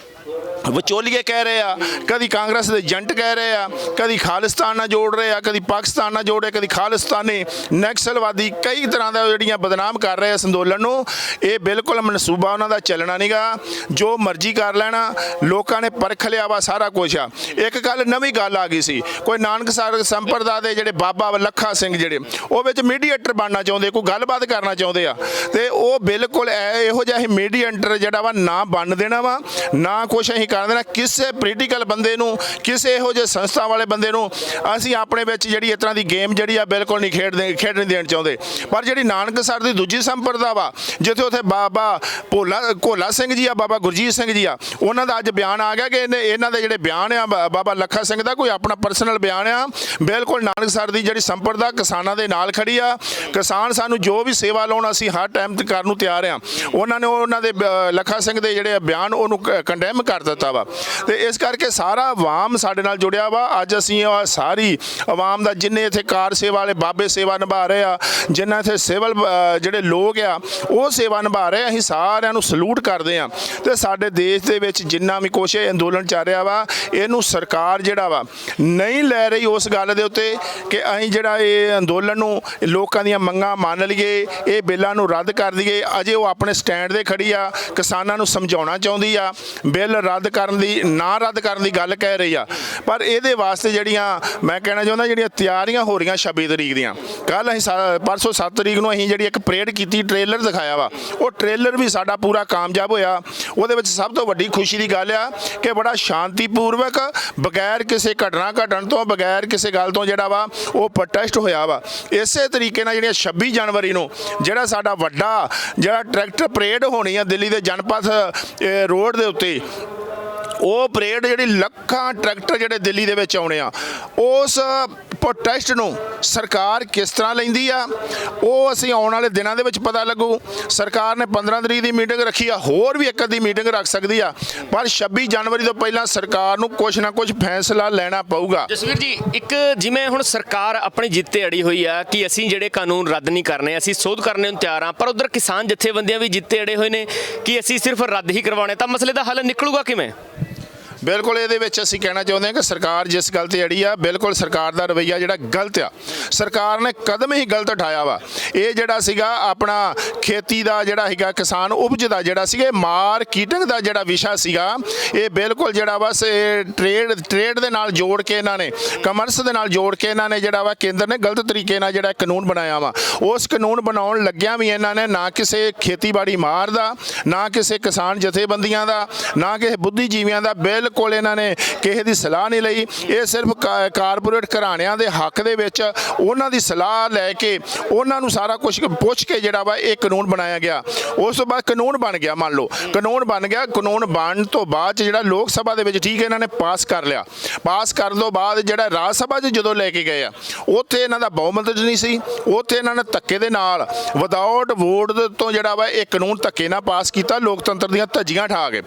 Speaker 1: ਵਿਚੋਲੀਏ ਕਹਿ ਰਹੇ ਆ, ਕਦੀ ਕਾਂਗਰਸ ਦੇ ਏਜੰਟ ਕਹਿ ਰਹੇ ਆ, ਕਦੀ ਖਾਲਿਸਤਾਨ ਨਾਲ ਜੋੜ ਰਹੇ ਆ, ਕਦੀ ਪਾਕਿਸਤਾਨ ਨਾਲ ਜੋੜ ਰਹੇ, ਕਦੀ ਖਾਲਿਸਤਾਨੀ ਨਕਸਲਵਾਦੀ, ਕਈ ਤਰ੍ਹਾਂ ਦਾ ਜਿਹੜੀਆਂ ਬਦਨਾਮ ਕਰ ਰਹੇ ਇਸ ਅੰਦੋਲਨ ਨੂੰ। ਇਹ ਬਿਲਕੁਲ ਮਨਸੂਬਾ ਉਹਨਾਂ ਦਾ ਚੱਲਣਾ ਨਹੀਂਗਾ, ਜੋ ਮਰਜ਼ੀ ਕਰ ਲੈਣਾ, ਲੋਕਾਂ ਨੇ ਪਰਖ ਲਿਆ ਵਾ ਸਾਰਾ ਕੁਝ ਆ। ਇੱਕ ਗੱਲ ਨਵੀਂ ਗੱਲ ਆ ਗਈ ਸੀ, ਕੋਈ ਨਾਨਕਸਰ ਸੰਪਰਦਾ ਦੇ ਜਿਹੜੇ ਬਾਬਾ ਲੱਖਾ ਸਿੰਘ ਜਿਹੜੇ ਉਹ ਵਿੱਚ ਮੀਡੀਏਟਰ ਬਣਨਾ ਚਾਹੁੰਦੇ, ਕੋਈ ਗੱਲਬਾਤ ਕਰਨਾ ਚਾਹੁੰਦੇ ਆ, ਤੇ ਉਹ ਬਿਲਕੁਲ ਇਹੋ ਜਿਹਾ ਮੀਡੀਏਟਰ ਜਿਹੜਾ ਵਾ ਨਾ ਬਣ ਦੇਣਾ ਵਾ, ਨਾ ਕੁਛ ਅਸੀਂ ਕਰ ਦੇਣਾ। ਕਿਸੇ ਪੋਲੀਟੀਕਲ ਬੰਦੇ ਨੂੰ, ਕਿਸੇ ਇਹੋ ਜਿਹੇ ਸੰਸਥਾ ਵਾਲੇ ਬੰਦੇ ਨੂੰ ਅਸੀਂ ਆਪਣੇ ਵਿੱਚ ਜਿਹੜੀ ਇਸ ਤਰ੍ਹਾਂ ਦੀ ਗੇਮ ਜਿਹੜੀ ਆ ਬਿਲਕੁਲ ਨਹੀਂ ਖੇਡਣ ਦੇਣ ਚਾਹੁੰਦੇ। ਪਰ ਜਿਹੜੀ ਨਾਨਕਸਰ ਦੀ ਦੂਜੀ ਸੰਪਰਦਾ ਵਾ, ਜਿੱਥੇ ਉੱਥੇ ਬਾਬਾ ਭੋਲਾ ਸਿੰਘ ਜੀ ਆ, ਬਾਬਾ ਗੁਰਜੀਤ ਸਿੰਘ ਜੀ ਆ, ਉਹਨਾਂ ਦਾ ਅੱਜ ਬਿਆਨ ਆ ਗਿਆ ਕਿ ਇਹਨਾਂ ਦੇ ਜਿਹੜੇ ਬਿਆਨ ਆ, ਬਾਬਾ ਲੱਖਾ ਸਿੰਘ ਦਾ ਕੋਈ ਆਪਣਾ ਪਰਸਨਲ ਬਿਆਨ ਆ। ਬਿਲਕੁਲ ਨਾਨਕਸਰ ਦੀ ਜਿਹੜੀ ਸੰਪਰਦਾ ਕਿਸਾਨਾਂ ਦੇ ਨਾਲ ਖੜੀ ਆ। ਕਿਸਾਨ ਸਾਨੂੰ ਜੋ ਵੀ ਸੇਵਾ ਲਾਉਣ ਅਸੀਂ ਹਰ ਟਾਈਮ ਤੇ ਕਰਨ ਨੂੰ ਤਿਆਰ ਆ। ਉਹਨਾਂ ਦੇ ਲੱਖਾ ਸਿੰਘ ਦੇ ਜਿਹੜੇ ਬਿਆਨ ਉਹਨੂੰ ਕੰਡੈਮ ਕਰ ਦਿੱਤਾ ਵਾ। ਤੇ ਇਸ ਕਰਕੇ ਸਾਰਾ ਆਵਾਮ ਸਾਡੇ ਨਾਲ ਜੁੜਿਆ ਵਾ। ਅੱਜ ਅਸੀਂ ਸਾਰੀ ਆਵਾਮ ਦਾ, ਜਿੰਨੇ ਇੱਥੇ ਕਾਰ ਸੇਵਾ ਵਾਲੇ ਬਾਬੇ ਸੇਵਾ ਨਿਭਾ ਰਹੇ ਆ, ਜਿੰਨਾ ਇੱਥੇ ਸਿਵਲ ਜਿਹੜੇ ਲੋਕ ਆ ਉਹ ਸੇਵਾ ਨਿਭਾ ਰਹੇ, ਅਸੀਂ ਸਾਰਿਆਂ ਨੂੰ ਸਲੂਟ ਕਰਦੇ ਆ। ਤੇ ਸਾਡੇ ਦੇਸ਼ ਦੇ ਵਿੱਚ ਜਿੰਨਾ ਵੀ ਕੁਛ ਅੰਦੋਲਨ ਚੱਲ ਰਿਹਾ ਵਾ, ਇਹਨੂੰ ਸਰਕਾਰ ਜਿਹੜਾ ਵਾ ਨਹੀਂ ਲੈ ਰਹੀ ਉਸ ਗੱਲ ਦੇ ਉੱਤੇ ਕਿ ਅਸੀਂ ਜਿਹੜਾ ਇਹ ਅੰਦੋਲਨ ਨੂੰ ਲੋਕਾਂ ਦੀਆਂ ਮੰਗਾਂ ਮੰਨ ਲਈਏ, ਇਹ ਬਿੱਲਾਂ ਨੂੰ ਰੱਦ ਕਰ ਦਈਏ। ਅਜੇ ਉਹ ਆਪਣੇ ਸਟੈਂਡ ਦੇ ਖੜੀ ਆ, ਕਿਸਾਨਾਂ ਨੂੰ ਸਮਝਾਉਣਾ ਚਾਹੁੰਦੀ ਆ, ਬਿੱਲ ਰੱਦ ਕਰਨ ਦੀ ਗੱਲ ਕਹਿ ਰਹੀ ਆ। ਪਰ ਇਹਦੇ ਵਾਸਤੇ ਜਿਹੜੀਆਂ ਮੈਂ ਕਹਿਣਾ ਚਾਹੁੰਦਾ, ਜਿਹੜੀਆਂ ਤਿਆਰੀਆਂ ਹੋ ਰਹੀਆਂ 26 ਤਰੀਕ ਦੀਆਂ, ਕੱਲ ਅਸੀਂ ਪਰਸੋਂ 7 ਤਰੀਕ ਨੂੰ ਅਸੀਂ ਜਿਹੜੀ ਇੱਕ ਪਰੇਡ ਕੀਤੀ, ਟ੍ਰੇਲਰ ਦਿਖਾਇਆ ਵਾ, ਉਹ ਟ੍ਰੇਲਰ ਵੀ ਸਾਡਾ ਪੂਰਾ ਕਾਮਯਾਬ ਹੋਇਆ। ਉਹਦੇ ਵਿੱਚ ਸਭ ਤੋਂ ਵੱਡੀ ਖੁਸ਼ੀ ਦੀ ਗੱਲ ਆ ਕਿ ਬੜਾ ਸ਼ਾਂਤੀਪੂਰਵਕ, ਬਗੈਰ ਕਿਸੇ ਘਟਨਾ ਘਟਣ ਤੋਂ, ਬਗੈਰ ਕਿਸੇ ਗੱਲ ਤੋਂ ਜਿਹੜਾ ਵਾ ਉਹ ਪ੍ਰੋਟੈਸਟ ਹੋਇਆ ਵਾ। ਇਸੇ ਤਰੀਕੇ ਨਾਲ ਜਿਹੜੀਆਂ 26 ਜਨਵਰੀ ਨੂੰ ਜਿਹੜਾ ਸਾਡਾ ਵੱਡਾ ਜਿਹੜਾ ਟਰੈਕਟਰ ਪਰੇਡ ਹੋਣੀ ਆ ਦਿੱਲੀ ਦੇ ਜਨਪਥ ਰੋਡ ਦੇ ਉੱਤੇ, ਉਹ ਪਰੇਡ ਜਿਹੜੀ ਲੱਖਾਂ ਟਰੈਕਟਰ ਜਿਹੜੇ ਦਿੱਲੀ ਦੇ ਵਿੱਚ ਆਉਣੇ ਆ, ਉਸ ਪ੍ਰੋਟੈਸਟ ਨੂੰ ਸਰਕਾਰ ਕਿਸ ਤਰ੍ਹਾਂ ਲੈਂਦੀ ਆ ਉਹ ਅਸੀਂ ਆਉਣ ਵਾਲੇ ਦਿਨਾਂ ਦੇ ਵਿੱਚ ਪਤਾ ਲੱਗੂ। ਸਰਕਾਰ ਨੇ 15 ਤਰੀਕ ਦੀ ਮੀਟਿੰਗ ਰੱਖੀ ਆ, ਹੋਰ ਵੀ ਇੱਕ ਅੱਧੀ ਮੀਟਿੰਗ ਰੱਖ ਸਕਦੀ ਆ, ਪਰ 26 ਜਨਵਰੀ ਤੋਂ ਪਹਿਲਾਂ ਸਰਕਾਰ ਨੂੰ ਕੁਝ ਨਾ ਕੁਝ ਫੈਸਲਾ ਲੈਣਾ ਪਊਗਾ।
Speaker 2: ਜਸਵੀਰ ਜੀ, ਇੱਕ ਜਿਵੇਂ ਹੁਣ ਸਰਕਾਰ ਆਪਣੀ ਜਿੱਤ ਤੇ ਅੜੀ ਹੋਈ ਆ ਕਿ ਅਸੀਂ ਜਿਹੜੇ ਕਾਨੂੰਨ ਰੱਦ ਨਹੀਂ ਕਰਨੇ, ਅਸੀਂ ਸੋਧ ਕਰਨੇ ਨੂੰ ਤਿਆਰ ਆ, ਪਰ ਉਧਰ ਕਿਸਾਨ ਜਥੇਬੰਦੀਆਂ ਵੀ ਜਿੱਤੇ ਅੜੇ ਹੋਏ ਨੇ ਕਿ ਅਸੀਂ ਸਿਰਫ ਰੱਦ ਹੀ ਕਰਵਾਉਣੇ, ਤਾਂ ਮਸਲੇ ਦਾ ਹੱਲ ਨਿਕਲੂਗਾ ਕਿਵੇਂ?
Speaker 1: ਬਿਲਕੁਲ ਇਹਦੇ ਵਿੱਚ ਅਸੀਂ ਕਹਿਣਾ ਚਾਹੁੰਦੇ ਹਾਂ ਕਿ ਸਰਕਾਰ ਜਿਸ ਗੱਲ ਤੇ ਜਿਹੜੀ ਆ ਬਿਲਕੁਲ ਸਰਕਾਰ ਦਾ ਰਵੱਈਆ ਜਿਹੜਾ ਗਲਤ ਆ। ਸਰਕਾਰ ਨੇ ਕਦਮ ਹੀ ਗਲਤ ਉਠਾਇਆ ਵਾ। ਇਹ ਜਿਹੜਾ ਸੀਗਾ ਆਪਣਾ ਖੇਤੀ ਦਾ ਜਿਹੜਾ ਹੈਗਾ ਕਿਸਾਨ ਉਪਜ ਦਾ ਜਿਹੜਾ ਸੀਗਾ ਮਾਰਕੀਟਿੰਗ ਦਾ ਜਿਹੜਾ ਵਿਸ਼ਾ ਸੀਗਾ, ਇਹ ਬਿਲਕੁਲ ਜਿਹੜਾ ਬਸ ਟ੍ਰੇਡ ਦੇ ਨਾਲ ਜੋੜ ਕੇ ਇਹਨਾਂ ਨੇ, ਕਮਰਸ ਦੇ ਨਾਲ ਜੋੜ ਕੇ ਇਹਨਾਂ ਨੇ ਜਿਹੜਾ ਵਾ ਕੇਂਦਰ ਨੇ ਗਲਤ ਤਰੀਕੇ ਨਾਲ ਜਿਹੜਾ ਕਾਨੂੰਨ ਬਣਾਇਆ ਵਾ। ਉਸ ਕਾਨੂੰਨ ਬਣਾਉਣ ਲੱਗਿਆਂ ਵੀ ਇਹਨਾਂ ਨੇ ਨਾ ਕਿਸੇ ਖੇਤੀਬਾੜੀ ਮਾਰ ਦਾ, ਨਾ ਕਿਸੇ ਕਿਸਾਨ ਜਥੇਬੰਦੀਆਂ ਦਾ, ਨਾ ਕਿਸੇ ਬੁੱਧੀਜੀਵੀਆਂ ਦਾ ਬਿਲਕੁਲ ਇਹਨਾਂ ਨੇ ਕਿਸੇ ਦੀ ਸਲਾਹ ਨਹੀਂ ਲਈ। ਇਹ ਸਿਰਫ ਕਾਰਪੋਰੇਟ ਘਰਾਣਿਆਂ ਦੇ ਹੱਕ ਦੇ ਵਿੱਚ ਉਹਨਾਂ ਦੀ ਸਲਾਹ ਲੈ ਕੇ ਉਹਨਾਂ ਨੂੰ ਸਾਰਾ ਕੁਝ ਪੁੱਛ ਕੇ ਜਿਹੜਾ ਵਾ ਇਹ ਕਾਨੂੰਨ ਬਣਾਇਆ ਗਿਆ। ਉਸ ਤੋਂ ਬਾਅਦ ਕਾਨੂੰਨ ਬਣ ਗਿਆ, ਮੰਨ ਲਓ ਕਾਨੂੰਨ ਬਣ ਗਿਆ। ਕਾਨੂੰਨ ਬਣਨ ਤੋਂ ਬਾਅਦ ਜਿਹੜਾ ਲੋਕ ਸਭਾ ਦੇ ਵਿੱਚ ਠੀਕ ਹੈ ਇਹਨਾਂ ਨੇ ਪਾਸ ਕਰ ਲਿਆ। ਪਾਸ ਕਰਨ ਤੋਂ ਬਾਅਦ ਜਿਹੜਾ ਰਾਜ ਸਭਾ 'ਚ ਜਦੋਂ ਲੈ ਕੇ ਗਏ ਆ, ਉੱਥੇ ਇਹਨਾਂ ਦਾ ਬਹੁਮਤ ਨਹੀਂ ਸੀ। ਉੱਥੇ ਇਹਨਾਂ ਨੇ ਧੱਕੇ ਦੇ ਨਾਲ ਵਿਦਆਊਟ ਵੋਟ ਤੋਂ ਜਿਹੜਾ ਵਾ ਇਹ ਕਾਨੂੰਨ ਧੱਕੇ ਨਾਲ ਪਾਸ ਕੀਤਾ, ਲੋਕਤੰਤਰ ਦੀਆਂ ਧੱਜੀਆਂ ਠਾ ਕੇ।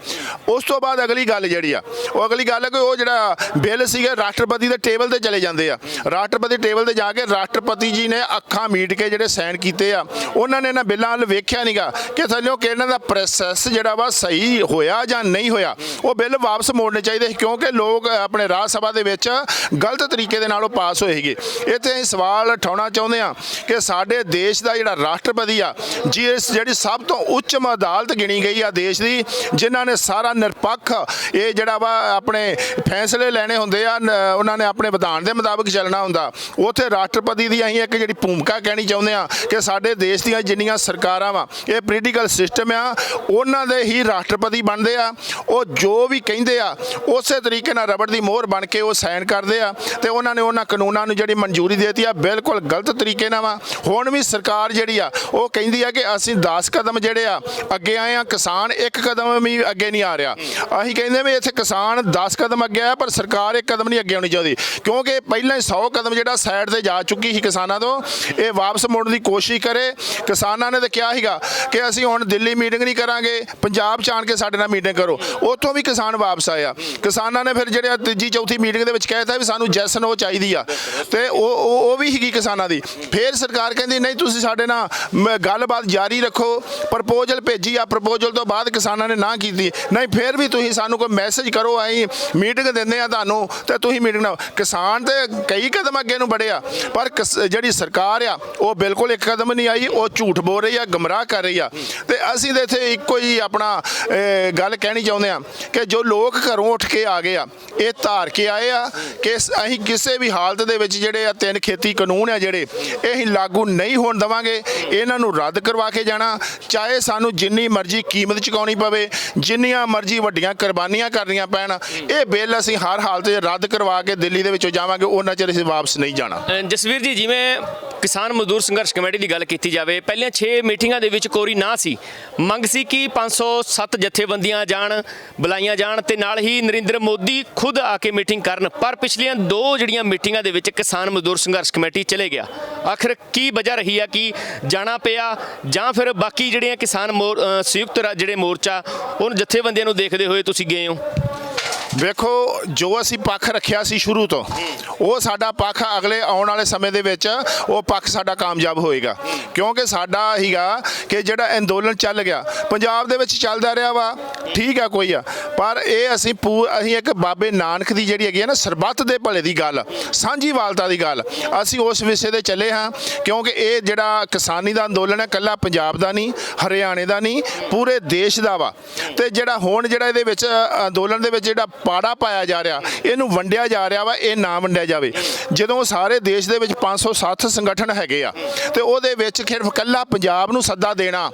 Speaker 1: ਉਸ ਤੋਂ ਬਾਅਦ ਅਗਲੀ ਗੱਲ ਜਿਹੜੀ ਆ, ਉਹ ਅਗਲੀ ਗੱਲ ਹੈ ਕਿ ਉਹ ਜਿਹੜਾ ਬਿੱਲ ਸੀਗਾ ਰਾਸ਼ਟਰਪਤੀ ਦੇ ਟੇਬਲ ਤੇ ਚਲੇ ਜਾਂਦੇ ਆ। ਰਾਸ਼ਟਰਪਤੀ ਟੇਬਲ ਤੇ ਜਾ ਕੇ ਰਾਸ਼ਟਰਪਤੀ ਜੀ ਨੇ ਅੱਖਾਂ ਮੀਟ ਕੇ ਜਿਹੜੇ ਸਾਈਨ ਕੀਤੇ ਆ, ਉਹਨਾਂ ਨੇ ਇਹਨਾਂ ਬਿੱਲਾਂ ਵੱਲ ਵੇਖਿਆ ਨਹੀਂਗਾ ਕਿ ਥੱਲਿਓਂ ਕਿ ਇਹਨਾਂ ਦਾ ਪ੍ਰੋਸੈਸ ਜਿਹੜਾ ਵਾ ਸਹੀ ਹੋਇਆ ਜਾਂ ਨਹੀਂ ਹੋਇਆ। ਉਹ ਬਿੱਲ ਵਾਪਸ ਮੋੜਨੇ ਚਾਹੀਦੇ ਸੀ ਕਿਉਂਕਿ ਲੋਕ ਆਪਣੇ ਰਾਜ ਸਭਾ ਦੇ ਵਿੱਚ ਗਲਤ ਤਰੀਕੇ ਦੇ ਨਾਲ ਉਹ ਪਾਸ ਹੋਏ ਸੀਗੇ। ਇੱਥੇ ਅਸੀਂ ਸਵਾਲ ਉਠਾਉਣਾ ਚਾਹੁੰਦੇ ਹਾਂ ਕਿ ਸਾਡੇ ਦੇਸ਼ ਦਾ ਜਿਹੜਾ ਰਾਸ਼ਟਰਪਤੀ ਆ, ਜਿਹੜੀ ਸਭ ਤੋਂ ਉੱਚ ਅਦਾਲਤ ਗਿਣੀ ਗਈ ਆ ਦੇਸ਼ ਦੀ, ਜਿਨ੍ਹਾਂ ਨੇ ਸਾਰਾ ਨਿਰਪੱਖ ਇਹ ਜਿਹੜਾ ਵਾ ਆਪਣੇ ਫੈਸਲੇ ਲੈਣੇ ਹੁੰਦੇ ਆ, ਉਹਨਾਂ ਨੇ ਆਪਣੇ ਵਿਧਾਨ ਦੇ ਮੁਤਾਬਕ ਚੱਲਣਾ ਹੁੰਦਾ। ਉੱਥੇ ਰਾਸ਼ਟਰਪਤੀ ਦੀ ਅਸੀਂ ਇੱਕ ਜਿਹੜੀ ਭੂਮਿਕਾ ਕਹਿਣੀ ਚਾਹੁੰਦੇ ਆ ਕਿ ਸਾਡੇ ਦੇਸ਼ ਦੀਆਂ ਜਿੰਨੀਆਂ ਸਰਕਾਰਾਂ ਵਾ, ਇਹ ਪੋਲੀਟੀਕਲ ਸਿਸਟਮ ਆ, ਉਹਨਾਂ ਦੇ ਹੀ ਰਾਸ਼ਟਰਪਤੀ ਬਣਦੇ ਆ। ਉਹ ਜੋ ਵੀ ਕਹਿੰਦੇ ਆ ਉਸੇ ਤਰੀਕੇ ਨਾਲ ਰਬੜ ਦੀ ਮੋਹਰ ਬਣ ਕੇ ਉਹ ਸਾਈਨ ਕਰਦੇ ਆ ਤੇ ਉਹਨਾਂ ਨੇ ਉਹਨਾਂ ਕਾਨੂੰਨਾਂ ਨੂੰ ਜਿਹੜੀ ਮਨਜ਼ੂਰੀ ਦੇਤੀ ਆ ਬਿਲਕੁਲ ਗਲਤ ਤਰੀਕੇ ਨਾਲ ਵਾ। ਹੁਣ ਵੀ ਸਰਕਾਰ ਜਿਹੜੀ ਆ ਉਹ ਕਹਿੰਦੀ ਆ ਕਿ ਅਸੀਂ 10 ਕਦਮ ਜਿਹੜੇ ਆ ਅੱਗੇ ਆਏ ਆ, ਕਿਸਾਨ ਇੱਕ ਕਦਮ ਵੀ ਅੱਗੇ ਨਹੀਂ ਆ ਰਿਹਾ। ਅਸੀਂ ਕਹਿੰਦੇ ਵੀ ਇੱਥੇ ਕਿਸਾਨ 10 ਕਦਮ ਅੱਗੇ ਆਇਆ ਪਰ ਸਰਕਾਰ ਇੱਕ ਕਦਮ ਨਹੀਂ ਅੱਗੇ ਆਉਣੀ ਚਾਹੀਦੀ ਕਿਉਂਕਿ ਪਹਿਲਾਂ ਹੀ 100 ਕਦਮ ਜਿਹੜਾ ਸਾਈਡ ਤੇ ਜਾ ਚੁੱਕੀ ਸੀ ਕਿਸਾਨਾਂ ਤੋਂ। ਇਹ ਵਾਪਸ ਮੁੜਨ ਦੀ ਕੋਸ਼ਿਸ਼ ਕਰੇ। ਕਿਸਾਨਾਂ ਨੇ ਤਾਂ ਕਿਹਾ ਸੀਗਾ ਕਿ ਅਸੀਂ ਹੁਣ ਦਿੱਲੀ ਮੀਟਿੰਗ ਨਹੀਂ ਕਰਾਂਗੇ, ਪੰਜਾਬ 'ਚ ਆਣ ਕੇ ਸਾਡੇ ਨਾਲ ਮੀਟਿੰਗ ਕਰੋ। ਉੱਥੋਂ ਵੀ ਕਿਸਾਨ ਵਾਪਸ ਆਇਆ। ਕਿਸਾਨਾਂ ਨੇ ਫਿਰ ਜਿਹੜੇ ਤੀਜੀ ਚੌਥੀ ਮੀਟਿੰਗ ਦੇ ਵਿੱਚ ਕਹਿਤਾ ਵੀ ਸਾਨੂੰ ਜੈਸ ਨੋ ਚਾਹੀਦੀ ਆ ਤੇ ਉਹ ਵੀ ਸੀਗੀ ਕਿਸਾਨਾਂ ਦੀ। ਫਿਰ ਸਰਕਾਰ ਕਹਿੰਦੀ ਨਹੀਂ ਤੁਸੀਂ ਸਾਡੇ ਨਾਲ ਗੱਲਬਾਤ ਜਾਰੀ ਰੱਖੋ, ਪ੍ਰਪੋਜ਼ਲ ਭੇਜੀ ਆ। ਪ੍ਰਪੋਜ਼ਲ ਤੋਂ ਬਾਅਦ ਕਿਸਾਨਾਂ ਨੇ ਨਾ ਕੀਤੀ, ਨਹੀਂ ਫਿਰ ਵੀ ਤੁਸੀਂ ਸਾਨੂੰ ਕੋਈ ਮੈਸੇਜ ਕਰੋ, ਅਸੀਂ ਮੀਟਿੰਗ ਦਿੰਦੇ ਆ ਤੁਹਾਨੂੰ ਤੇ ਤੁਸੀਂ ਮੀਟਿੰਗ ਨਾ। ਕਿਸਾਨ ਤੇ ਕਈ ਕਦਮ ਅੱਗੇ ਨੂੰ ਵੜਿਆ ਪਰ ਜਿਹੜੀ ਸਰਕਾਰ ਆ ਉਹ ਬਿਲਕੁਲ ਇੱਕ ਕਦਮ ਨਹੀਂ ਆਈ। ਉਹ ਝੂਠ ਬੋਲ ਰਹੀ ਆ, ਗਮਰਾਹ ਕਰ ਰਹੀ ਆ। ਤੇ ਅਸੀਂ ਤਾਂ ਇੱਥੇ ਇੱਕੋ ਹੀ ਆਪਣਾ ਗੱਲ ਕਹਿਣੀ ਚਾਹੁੰਦੇ ਆ ਕਿ ਜੋ ਲੋਕ ਘਰੋਂ ਉੱਠ ਕੇ ਆ ਗਏ ਆ, ਇਹ ਧਾਰ ਕੇ ਆਏ ਆ ਕਿ ਅਸੀਂ ਕਿਸੇ ਵੀ ਹਾਲਤ ਦੇ ਵਿੱਚ ਜਿਹੜੇ ਆ 3 ਖੇਤੀ ਕਾਨੂੰਨ ਆ ਜਿਹੜੇ ਇਹ ਅਸੀਂ ਲਾਗੂ ਨਹੀਂ ਹੋਣ ਦੇਵਾਂਗੇ। ਇਹਨਾਂ ਨੂੰ ਰੱਦ ਕਰਵਾ ਕੇ ਜਾਣਾ, ਚਾਹੇ ਸਾਨੂੰ ਜਿੰਨੀ ਮਰਜ਼ੀ ਕੀਮਤ ਚੁਕਾਉਣੀ ਪਵੇ, ਜਿੰਨੀਆਂ ਮਰਜ਼ੀ ਵੱਡੀਆਂ ਕੁਰਬਾਨੀਆਂ ਕਰਨੀਆਂ ਪੈਣ। ਇਹ ਬਿੱਲ ਅਸੀਂ ਹਰ ਹਾਲਤ 'ਚ ਰੱਦ ਕਰਵਾ ਕੇ ਦਿੱਲੀ ਦੇ ਵਿੱਚੋਂ ਜਾਵਾਂਗੇ, ਉਹਨਾਂ ਚਿਰ ਅਸੀਂ ਵਾਪਸ ਨਹੀਂ ਜਾਣਾ।
Speaker 2: ਜਸਵੀਰ ਜੀ, ਜਿਵੇਂ ਕਿਸਾਨ ਮਜ਼ਦੂਰ ਸੰਘਰਸ਼ ਕਮੇਟੀ ਦੀ ਗੱਲ ਕੀਤੀ ਜਾਵੇ, ਪਹਿਲੀਆਂ 6 ਮੀਟਿੰਗਾਂ ਦੇ ਵਿੱਚ ਕੋਰੀ ਨਾ ਸੀ। ਮੰਗ ਸੀ ਕਿ 507 ਜਥੇਬੰਦੀਆਂ ਜਾਣ, ਬੁਲਾਈਆਂ ਜਾਣ ਤੇ ਨਾਲ ਹੀ ਨਰਿੰਦਰ ਮੋਦੀ ਖੁਦ ਆ ਕੇ ਮੀਟਿੰਗ ਕਰਨ। ਪਰ ਪਿਛਲੀਆਂ 2 ਜਿਹੜੀਆਂ ਮੀਟਿੰਗਾਂ ਦੇ ਵਿੱਚ ਕਿਸਾਨ ਮਜ਼ਦੂਰ ਸੰਘਰਸ਼ ਕਮੇਟੀ ਚਲੇ ਗਿਆ। ਆਖਿਰ ਕੀ ਵਜ੍ਹਾ ਰਹੀ ਆ ਕਿ ਜਾਣਾ ਪਿਆ ਜਾਂ ਫਿਰ ਬਾਕੀ ਜਿਹੜੀਆਂ ਕਿਸਾਨ ਸੰਯੁਕਤ ਜਿਹੜੇ ਮੋਰਚਾ ਉਹਨ ਜਥੇਬੰਦੀਆਂ ਨੂੰ ਦੇਖਦੇ ਹੋਏ ਤੁਸੀਂ ਗਏ ਹੋ?
Speaker 1: ਵੇਖੋ, ਜੋ ਅਸੀਂ ਪੱਖ ਰੱਖਿਆ ਸੀ ਸ਼ੁਰੂ ਤੋਂ, ਉਹ ਸਾਡਾ ਪੱਖ ਅਗਲੇ ਆਉਣ ਵਾਲੇ ਸਮੇਂ ਦੇ ਵਿੱਚ ਉਹ ਪੱਖ ਸਾਡਾ ਕਾਮਯਾਬ ਹੋਏਗਾ ਕਿਉਂਕਿ ਸਾਡਾ ਹੀਗਾ ਕਿ ਜਿਹੜਾ ਅੰਦੋਲਨ ਚੱਲ ਗਿਆ ਪੰਜਾਬ ਦੇ ਵਿੱਚ ਚੱਲਦਾ ਰਿਹਾ ਵਾ, ਠੀਕ ਆ ਕੋਈ ਆ, ਪਰ ਇਹ ਅਸੀਂ ਇੱਕ ਬਾਬੇ ਨਾਨਕ ਦੀ ਜਿਹੜੀ ਹੈਗੀ ਹੈ ਨਾ ਸਰਬੱਤ ਦੇ ਭਲੇ ਦੀ ਗੱਲ, ਸਾਂਝੀਵਾਲਤਾ ਦੀ ਗੱਲ, ਅਸੀਂ ਉਸ ਵਿਸ਼ੇ ਤੇ ਚੱਲੇ ਹਾਂ ਕਿਉਂਕਿ ਇਹ ਜਿਹੜਾ ਕਿਸਾਨੀ ਦਾ ਅੰਦੋਲਨ ਹੈ ਇਕੱਲਾ ਪੰਜਾਬ ਦਾ ਨਹੀਂ, ਹਰਿਆਣੇ ਦਾ ਨਹੀਂ, ਪੂਰੇ ਦੇਸ਼ ਦਾ ਵਾ। ਤੇ ਜਿਹੜਾ ਹੁਣ ਜਿਹੜਾ ਇਹਦੇ ਵਿੱਚ ਅੰਦੋਲਨ ਦੇ ਵਿੱਚ ਜਿਹੜਾ ਪਾੜਾ ਪਾਇਆ ਜਾ ਰਿਹਾ, ਇਹਨੂੰ ਵੰਡਿਆ ਜਾ ਰਿਹਾ ਵਾ, ਇਹ ਨਾ ਵੰਡਿਆ ਜਾਵੇ। ਜਦੋਂ ਸਾਰੇ ਦੇਸ਼ ਦੇ ਵਿੱਚ 507 ਸੰਗਠਨ ਹੈਗੇ ਆ ਤੇ ਉਹਦੇ ਵਿੱਚ ਸਿਰਫ ਕੱਲਾ ਪੰਜਾਬ ਨੂੰ ਸੱਦਾ ਦੇਣਾ,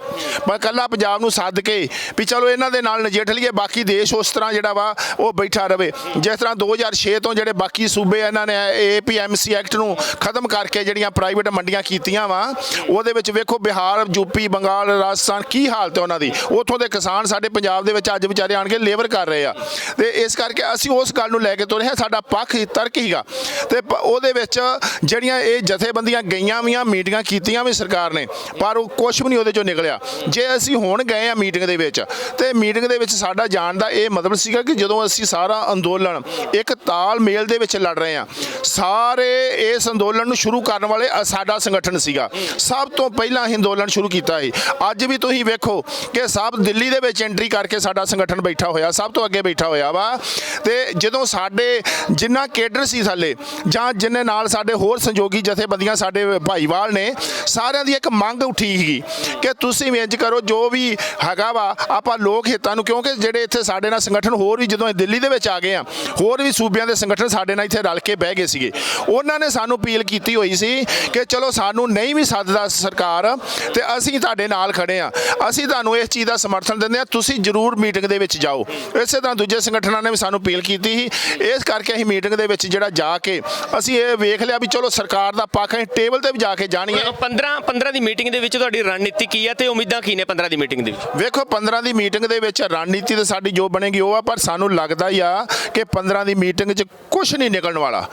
Speaker 1: ਮੈਂ ਕੱਲਾ ਪੰਜਾਬ ਨੂੰ ਸੱਦ ਕੇ ਵੀ ਚਲੋ ਇਹਨਾਂ ਦੇ ਨਾਲ ਨਜਿੱਠ ਲਈਏ, ਬਾਕੀ ਦੇਸ਼ ਉਸ ਤਰ੍ਹਾਂ ਜਿਹੜਾ ਵਾ ਉਹ ਬੈਠਾ ਰਵੇ। ਜਿਸ ਤਰ੍ਹਾਂ 2006 ਤੋਂ ਜਿਹੜੇ ਬਾਕੀ ਸੂਬੇ ਇਹਨਾਂ ਨੇ APMC ਐਕਟ ਨੂੰ ਖਤਮ ਕਰਕੇ ਜਿਹੜੀਆਂ ਪ੍ਰਾਈਵੇਟ ਮੰਡੀਆਂ ਕੀਤੀਆਂ ਵਾ, ਉਹਦੇ ਵਿੱਚ ਵੇਖੋ ਬਿਹਾਰ, ਯੂਪੀ, ਬੰਗਾਲ, ਰਾਜਸਥਾਨ ਕੀ ਹਾਲਤ ਹੈ ਉਹਨਾਂ ਦੀ। ਉੱਥੋਂ ਦੇ ਕਿਸਾਨ ਸਾਡੇ ਪੰਜਾਬ ਦੇ ਵਿੱਚ ਅੱਜ ਵਿਚਾਰੇ ਆਣ ਕੇ ਲੇਬਰ ਕਰ ਰਹੇ ਆ ਤੇ ਇਸ ਕਰਕੇ ਅਸੀਂ ਉਸ ਗੱਲ ਨੂੰ ਲੈ ਕੇ ਤੁਰੇ ਹਾਂ। ਸਾਡਾ ਪੱਖ ਹੀ ਤਰਕ ਹੀਗਾ ਤੇ ਉਹਦੇ ਵਿੱਚ ਜਿਹੜੀਆਂ ਇਹ ਜਥੇਬੰਦੀਆਂ ਗਈਆਂ ਵੀਆਂ, ਮੀਟਿੰਗਾਂ ਕੀਤੀਆਂ ਵੀ ਸਰਕਾਰ ਨੇ, ਪਰ ਉਹ ਕੁਝ ਵੀ ਨਹੀਂ ਉਹਦੇ ਚੋਂ ਨਿਕਲਿਆ। ਜੇ ਅਸੀਂ ਹੁਣ ਗਏ ਆ ਮੀਟਿੰਗ ਦੇ ਵਿੱਚ ਤੇ ਮੀਟਿੰਗ ਦੇ ਵਿੱਚ ਸਾਡਾ ਜਾਣ ਦਾ ਇਹ ਮਤਲਬ ਸੀਗਾ ਕਿ ਜਦੋਂ ਅਸੀਂ ਸਾਰਾ ਅੰਦੋਲਨ ਇੱਕ ਤਾਲਮੇਲ ਦੇ ਵਿੱਚ ਲੜ ਰਹੇ ਹਾਂ, ਸਾਰੇ ਇਸ ਅੰਦੋਲਨ ਨੂੰ ਸ਼ੁਰੂ ਕਰਨ ਵਾਲੇ ਸਾਡਾ ਸੰਗਠਨ ਸੀਗਾ। ਸਭ ਤੋਂ ਪਹਿਲਾਂ ਅਸੀਂ ਅੰਦੋਲਨ ਸ਼ੁਰੂ ਕੀਤਾ ਸੀ। ਅੱਜ ਵੀ ਤੁਸੀਂ ਵੇਖੋ ਕਿ ਸਭ ਦਿੱਲੀ ਦੇ ਵਿੱਚ ਐਂਟਰੀ ਕਰਕੇ ਸਾਡਾ ਸੰਗਠਨ ਬੈਠਾ ਹੋਇਆ, ਸਭ ਤੋਂ ਅੱਗੇ ਬੈਠਾ ਹੋਇਆ ਵਾ ਤੇ ਜਦੋਂ ਸਾਡੇ ਜਿੰਨਾ ਕੇਡਰ ਸੀ ਥੱਲੇ ਜਾਂ ਜਿੰਨੇ ਨਾਲ ਸਾਡੇ ਹੋਰ ਸੰਯੋਗੀ ਜਥੇਬੰਦੀਆਂ ਸਾਡੇ ਭਾਈਵਾਲ ਨੇ, ਸਾਰਿਆਂ ਦੀ ਇੱਕ ਮੰਗ ਉੱਠੀ ਸੀਗੀ ਕਿ ਤੁਸੀਂ ਇੰਜ ਕਰੋ, ਜੋ ਵੀ ਹੈਗਾ ਵਾ ਆਪਾਂ ਲੋਕ ਹਿੱਤਾਂ ਨੂੰ, ਕਿਉਂਕਿ ਜਿਹੜੇ ਇੱਥੇ ਸਾਡੇ ਨਾਲ ਸੰਗਠਨ ਹੋਰ ਵੀ ਜਦੋਂ ਦਿੱਲੀ ਦੇ ਵਿੱਚ ਆ ਗਏ ਆ, ਹੋਰ ਵੀ ਸੂਬਿਆਂ ਦੇ ਸੰਗਠਨ ਸਾਡੇ ਨਾਲ ਇੱਥੇ ਰਲ ਕੇ ਬਹਿ ਗਏ ਸੀਗੇ, ਉਹਨਾਂ ਨੇ ਸਾਨੂੰ ਅਪੀਲ ਕੀਤੀ ਹੋਈ ਸੀ ਕਿ ਚਲੋ ਸਾਨੂੰ ਨਹੀਂ ਵੀ ਸੱਦਦਾ ਸਰਕਾਰ ਤੇ ਅਸੀਂ ਤੁਹਾਡੇ ਨਾਲ ਖੜੇ ਆ, ਅਸੀਂ ਤੁਹਾਨੂੰ ਇਸ ਚੀਜ਼ ਦਾ ਸਮਰਥਨ ਦਿੰਦੇ ਆ, ਤੁਸੀਂ ਜ਼ਰੂਰ ਮੀਟਿੰਗ ਦੇ ਵਿੱਚ ਜਾਓ। ਇਸੇ ਤਰ੍ਹਾਂ ਦੂਜੇ ਸੰਗਠਨਾਂ ਨੇ ਵੀ ਸਾਨੂੰ ਅਪੀਲ ਕੀਤੀ ਸੀ, ਇਸ ਕਰਕੇ ਅਸੀਂ ਮੀਟਿੰਗ ਦੇ ਵਿੱਚ ਜਿਹੜਾ ਜਾ ਕੇ ਅਸੀਂ ਇਹ ਵੇਖ ਲਿਆ ਵੀ ਚਲੋ ਸਰਕਾਰ ਦਾ ਪੱਖ ਅਸੀਂ ਟੇਬਲ ਤੇ ਵੀ ਜਾ ਕੇ ਜਾਣੀਏ।
Speaker 2: 15 ਦੀ ਮੀਟਿੰਗ ਦੇ ਵਿੱਚ ਤੁਹਾਡੀ ਰਣਨੀਤੀ ਕੀ ਹੈ ਤੇ ਉਮੀਦਾਂ ਕੀ ਨੇ 15 ਦੀ ਮੀਟਿੰਗ ਦੇ ਵਿੱਚ?
Speaker 1: ਵੇਖੋ 15 ਦੀ ਮੀਟਿੰਗ ਦੇ ਵਿੱਚ ਰਣਨੀਤੀ ਤਾਂ ਸਾਡੀ ਜੋ ਬਣੇਗੀ ਉਹ ਆ, ਪਰ ਸਾਨੂੰ ਲੱਗਦਾ ਹੀ ਆ ਕਿ 15 ਦੀ ਮੀਟਿੰਗ 'ਚ ਕੁਝ ਨਹੀਂ ਨਿਕਲਣ ਵਾਲਾ,